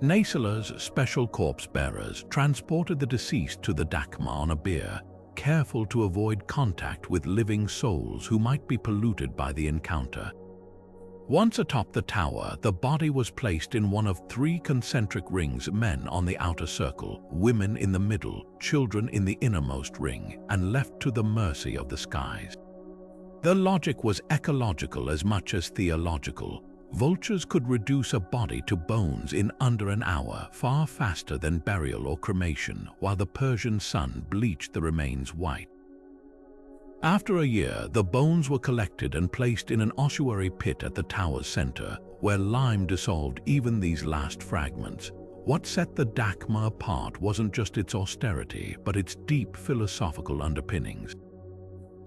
Nacelars, special corpse bearers, transported the deceased to the Dakma on a bier, careful to avoid contact with living souls who might be polluted by the encounter. Once atop the tower, the body was placed in one of 3 concentric rings: men on the outer circle, women in the middle, children in the innermost ring, and left to the mercy of the skies. The logic was ecological as much as theological. Vultures could reduce a body to bones in under an hour, far faster than burial or cremation, while the Persian sun bleached the remains white. After a year, the bones were collected and placed in an ossuary pit at the tower's center, where lime dissolved even these last fragments. What set the Dakma apart wasn't just its austerity, but its deep philosophical underpinnings.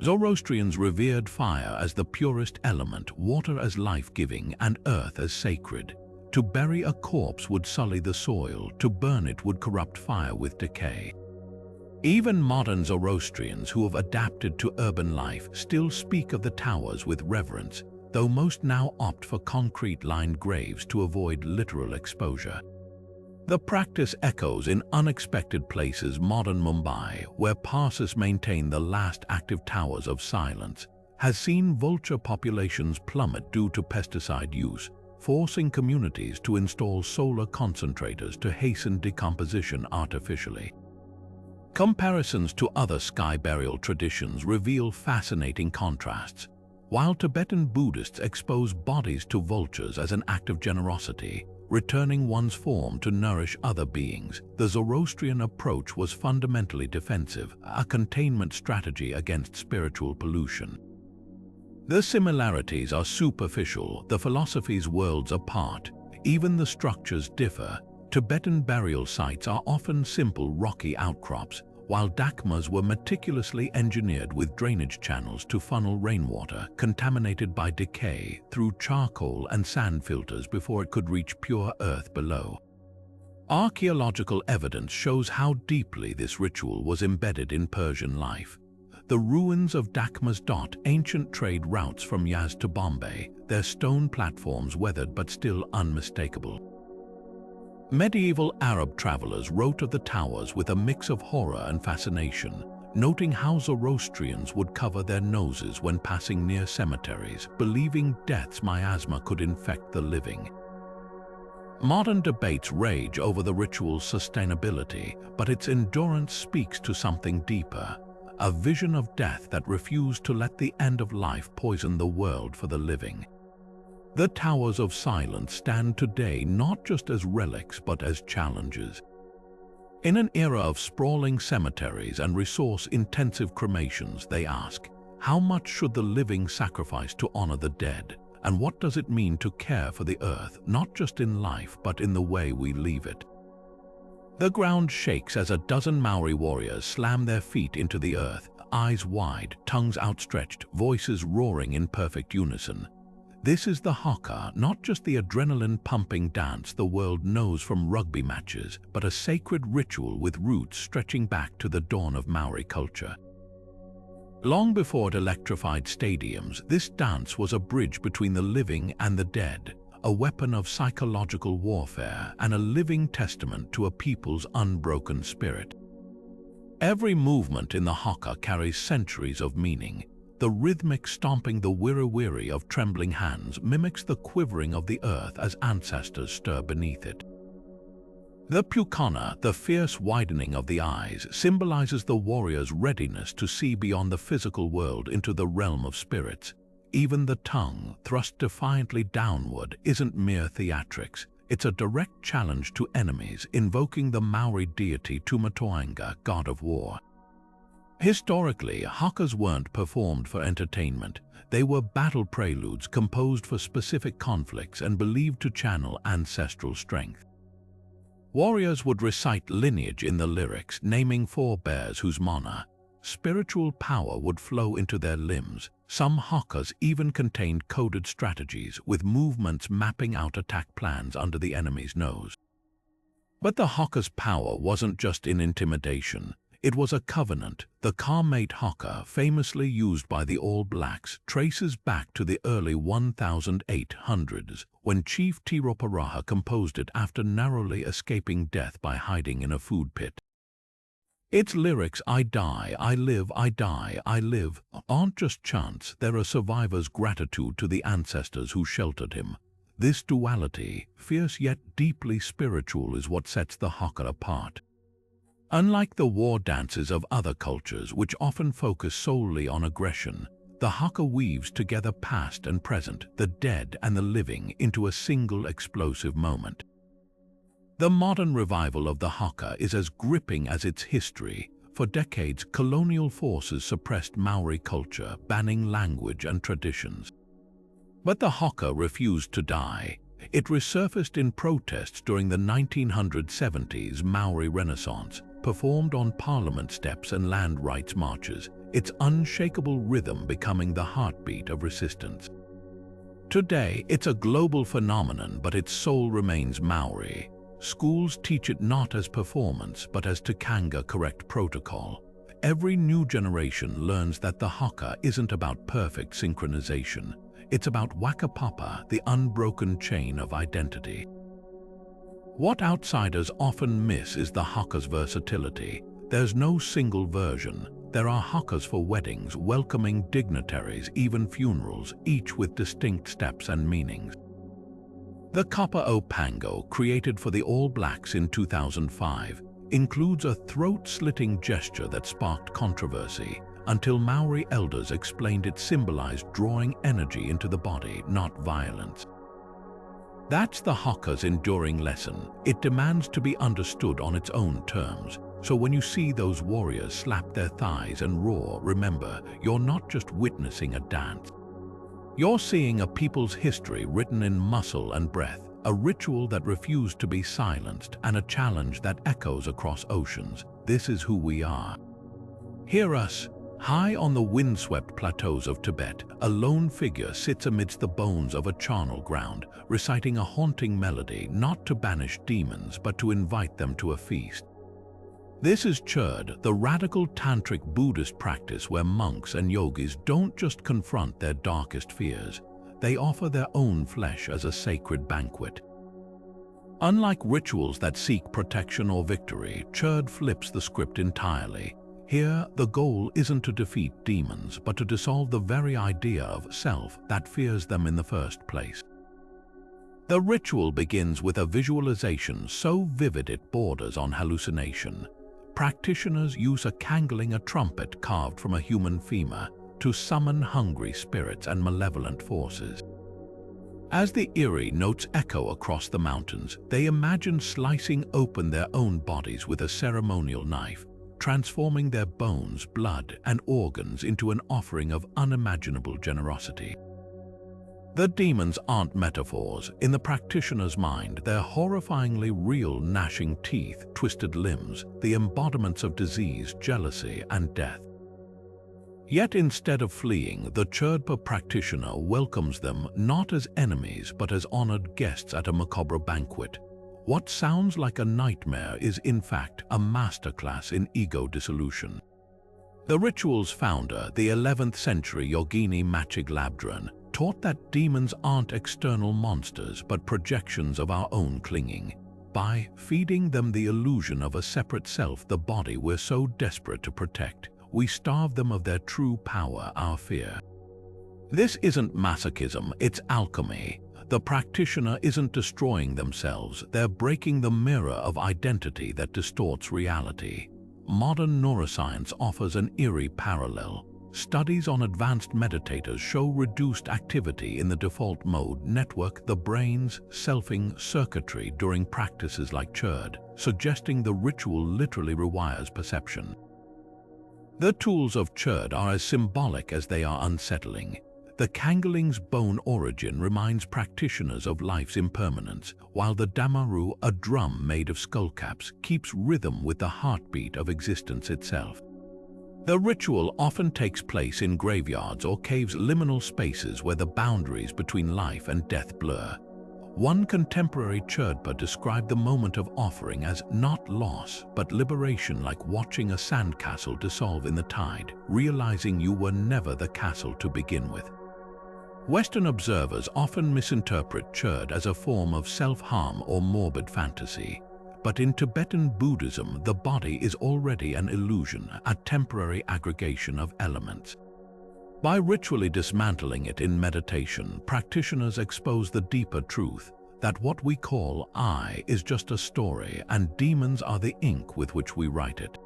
Zoroastrians revered fire as the purest element, water as life-giving, and earth as sacred. To bury a corpse would sully the soil, to burn it would corrupt fire with decay. Even modern Zoroastrians who have adapted to urban life still speak of the towers with reverence, though most now opt for concrete-lined graves to avoid literal exposure. The practice echoes in unexpected places: modern Mumbai, where Parsis maintain the last active towers of silence, has seen vulture populations plummet due to pesticide use, forcing communities to install solar concentrators to hasten decomposition artificially. Comparisons to other sky burial traditions reveal fascinating contrasts. While Tibetan Buddhists expose bodies to vultures as an act of generosity, returning one's form to nourish other beings, the Zoroastrian approach was fundamentally defensive, a containment strategy against spiritual pollution. The similarities are superficial, the philosophies worlds apart. Even the structures differ. Tibetan burial sites are often simple rocky outcrops, while Dakmas were meticulously engineered with drainage channels to funnel rainwater, contaminated by decay, through charcoal and sand filters before it could reach pure earth below. Archaeological evidence shows how deeply this ritual was embedded in Persian life. The ruins of Dakmas dot ancient trade routes from Yazd to Bombay, their stone platforms weathered but still unmistakable. Medieval Arab travelers wrote of the towers with a mix of horror and fascination, noting how Zoroastrians would cover their noses when passing near cemeteries, believing death's miasma could infect the living. Modern debates rage over the ritual's sustainability, but its endurance speaks to something deeper, a vision of death that refused to let the end of life poison the world for the living. The Towers of Silence stand today not just as relics but as challenges. In an era of sprawling cemeteries and resource-intensive cremations, they ask, how much should the living sacrifice to honor the dead? And what does it mean to care for the earth, not just in life, but in the way we leave it? The ground shakes as a dozen Maori warriors slam their feet into the earth, eyes wide, tongues outstretched, voices roaring in perfect unison. This is the haka, not just the adrenaline-pumping dance the world knows from rugby matches, but a sacred ritual with roots stretching back to the dawn of Maori culture. Long before it electrified stadiums, this dance was a bridge between the living and the dead, a weapon of psychological warfare and a living testament to a people's unbroken spirit. Every movement in the haka carries centuries of meaning. The rhythmic stomping the wiri-wiri of trembling hands mimics the quivering of the earth as ancestors stir beneath it. The pukana, the fierce widening of the eyes, symbolizes the warrior's readiness to see beyond the physical world into the realm of spirits. Even the tongue, thrust defiantly downward, isn't mere theatrics. It's a direct challenge to enemies, invoking the Maori deity Tumatoanga, god of war. Historically, hakas weren't performed for entertainment. They were battle preludes composed for specific conflicts and believed to channel ancestral strength. Warriors would recite lineage in the lyrics, naming forebears whose mana. Spiritual power would flow into their limbs. Some hakas even contained coded strategies, with movements mapping out attack plans under the enemy's nose. But the haka's power wasn't just in intimidation. It was a covenant. The Ka-mate haka, famously used by the All Blacks, traces back to the early 1800s, when Chief Tiroparaha composed it after narrowly escaping death by hiding in a food pit. Its lyrics, "I die, I live, I die, I live," aren't just chants. They're a survivor's gratitude to the ancestors who sheltered him. This duality, fierce yet deeply spiritual, is what sets the haka apart. Unlike the war dances of other cultures, which often focus solely on aggression, the haka weaves together past and present, the dead and the living, into a single explosive moment. The modern revival of the haka is as gripping as its history. For decades, colonial forces suppressed Maori culture, banning language and traditions. But the haka refused to die. It resurfaced in protests during the 1970s Maori Renaissance, performed on parliament steps and land rights marches, its unshakable rhythm becoming the heartbeat of resistance. Today, it's a global phenomenon, but its soul remains Maori. Schools teach it not as performance, but as Tikanga correct protocol. Every new generation learns that the haka isn't about perfect synchronization. It's about wakapapa, the unbroken chain of identity. What outsiders often miss is the haka's versatility. There's no single version. There are hakas for weddings, welcoming dignitaries, even funerals, each with distinct steps and meanings. The Kapa o Pango, created for the All Blacks in 2005, includes a throat-slitting gesture that sparked controversy, until Maori elders explained it symbolized drawing energy into the body, not violence. That's the haka's enduring lesson. It demands to be understood on its own terms. So when you see those warriors slap their thighs and roar, remember, you're not just witnessing a dance. You're seeing a people's history written in muscle and breath, a ritual that refused to be silenced, and a challenge that echoes across oceans. This is who we are. Hear us. High on the windswept plateaus of Tibet, a lone figure sits amidst the bones of a charnel ground, reciting a haunting melody, not to banish demons, but to invite them to a feast. This is Churd, the radical tantric Buddhist practice where monks and yogis don't just confront their darkest fears, they offer their own flesh as a sacred banquet. Unlike rituals that seek protection or victory, Churd flips the script entirely. Here, the goal isn't to defeat demons, but to dissolve the very idea of self that fears them in the first place. The ritual begins with a visualization so vivid it borders on hallucination. Practitioners use a trumpet carved from a human femur to summon hungry spirits and malevolent forces. As the eerie notes echo across the mountains, they imagine slicing open their own bodies with a ceremonial knife, transforming their bones, blood, and organs into an offering of unimaginable generosity. The demons aren't metaphors. In the practitioner's mind, they're horrifyingly real, gnashing teeth, twisted limbs, the embodiments of disease, jealousy, and death. Yet instead of fleeing, the Cherdpa practitioner welcomes them not as enemies but as honored guests at a macabre banquet. What sounds like a nightmare is in fact a masterclass in ego dissolution. The ritual's founder, the 11th century Yogini Machiglabdran, taught that demons aren't external monsters but projections of our own clinging. By feeding them the illusion of a separate self, the body we're so desperate to protect, we starve them of their true power, our fear. This isn't masochism, it's alchemy. The practitioner isn't destroying themselves, they're breaking the mirror of identity that distorts reality. Modern neuroscience offers an eerie parallel. Studies on advanced meditators show reduced activity in the default mode network, the brain's selfing circuitry during practices like Cherd, suggesting the ritual literally rewires perception. The tools of Cherd are as symbolic as they are unsettling. The Kangeling's bone origin reminds practitioners of life's impermanence, while the Damaru, a drum made of skullcaps, keeps rhythm with the heartbeat of existence itself. The ritual often takes place in graveyards or caves, liminal spaces where the boundaries between life and death blur. One contemporary Cherdpa described the moment of offering as not loss, but liberation, like watching a sandcastle dissolve in the tide, realizing you were never the castle to begin with. Western observers often misinterpret Cherd as a form of self-harm or morbid fantasy. But in Tibetan Buddhism, the body is already an illusion, a temporary aggregation of elements. By ritually dismantling it in meditation, practitioners expose the deeper truth that what we call I is just a story and demons are the ink with which we write it.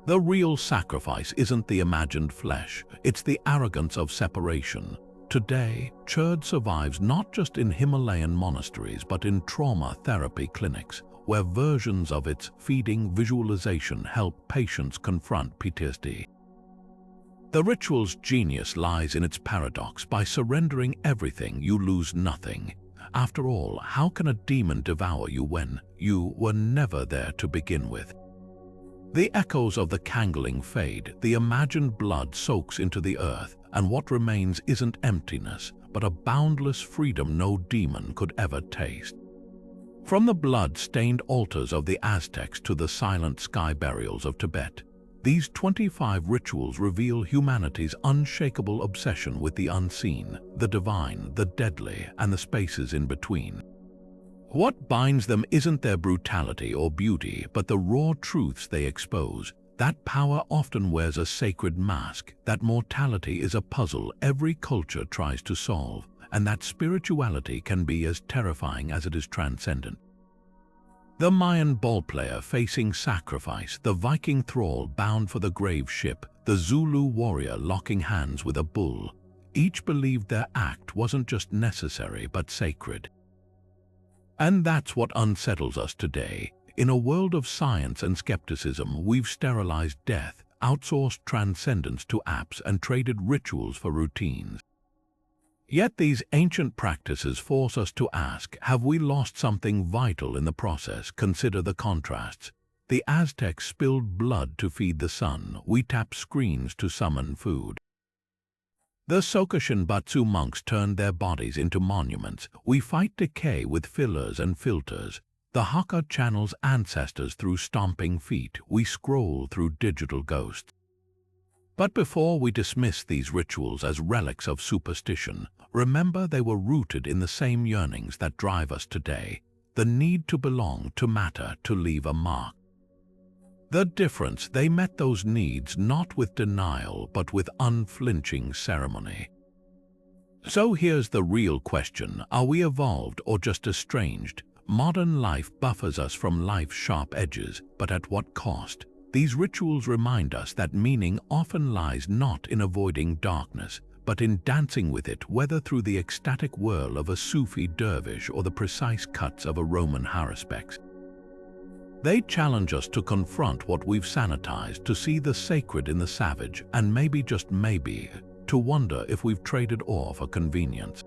The real sacrifice isn't the imagined flesh, it's the arrogance of separation. Today, Cherd survives not just in Himalayan monasteries but in trauma therapy clinics, where versions of its feeding visualization help patients confront PTSD. The ritual's genius lies in its paradox. By surrendering everything, you lose nothing. After all, how can a demon devour you when you were never there to begin with? The echoes of the Kangeling fade, the imagined blood soaks into the earth, and what remains isn't emptiness, but a boundless freedom no demon could ever taste. From the blood-stained altars of the Aztecs to the silent sky burials of Tibet, these 25 rituals reveal humanity's unshakable obsession with the unseen, the divine, the deadly, and the spaces in between. What binds them isn't their brutality or beauty, but the raw truths they expose. That power often wears a sacred mask, that mortality is a puzzle every culture tries to solve, and that spirituality can be as terrifying as it is transcendent. The Mayan ball player facing sacrifice, the Viking thrall bound for the grave ship, the Zulu warrior locking hands with a bull, each believed their act wasn't just necessary but sacred. And that's what unsettles us today. In a world of science and skepticism, we've sterilized death, outsourced transcendence to apps, and traded rituals for routines. Yet these ancient practices force us to ask, have we lost something vital in the process? Consider the contrasts. The Aztecs spilled blood to feed the sun. We tap screens to summon food. The Soka-Shinbatsu monks turned their bodies into monuments. We fight decay with fillers and filters. The Hakka channels ancestors through stomping feet. We scroll through digital ghosts. But before we dismiss these rituals as relics of superstition, remember they were rooted in the same yearnings that drive us today, the need to belong, to matter, to leave a mark. The difference, they met those needs not with denial but with unflinching ceremony. So here's the real question, are we evolved or just estranged? Modern life buffers us from life's sharp edges, but at what cost? These rituals remind us that meaning often lies not in avoiding darkness, but in dancing with it, whether through the ecstatic whirl of a Sufi dervish or the precise cuts of a Roman Haruspex. They challenge us to confront what we've sanitized, to see the sacred in the savage, and maybe, just maybe, to wonder if we've traded awe for convenience.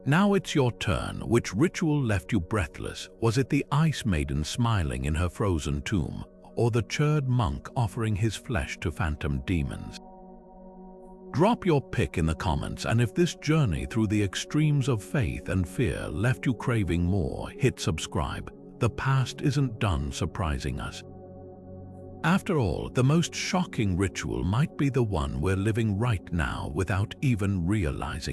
Now it's your turn. Which ritual left you breathless? Was it the Ice Maiden smiling in her frozen tomb, or the churred monk offering his flesh to phantom demons? Drop your pick in the comments, and if this journey through the extremes of faith and fear left you craving more, hit subscribe. The past isn't done surprising us. After all, the most shocking ritual might be the one we're living right now without even realizing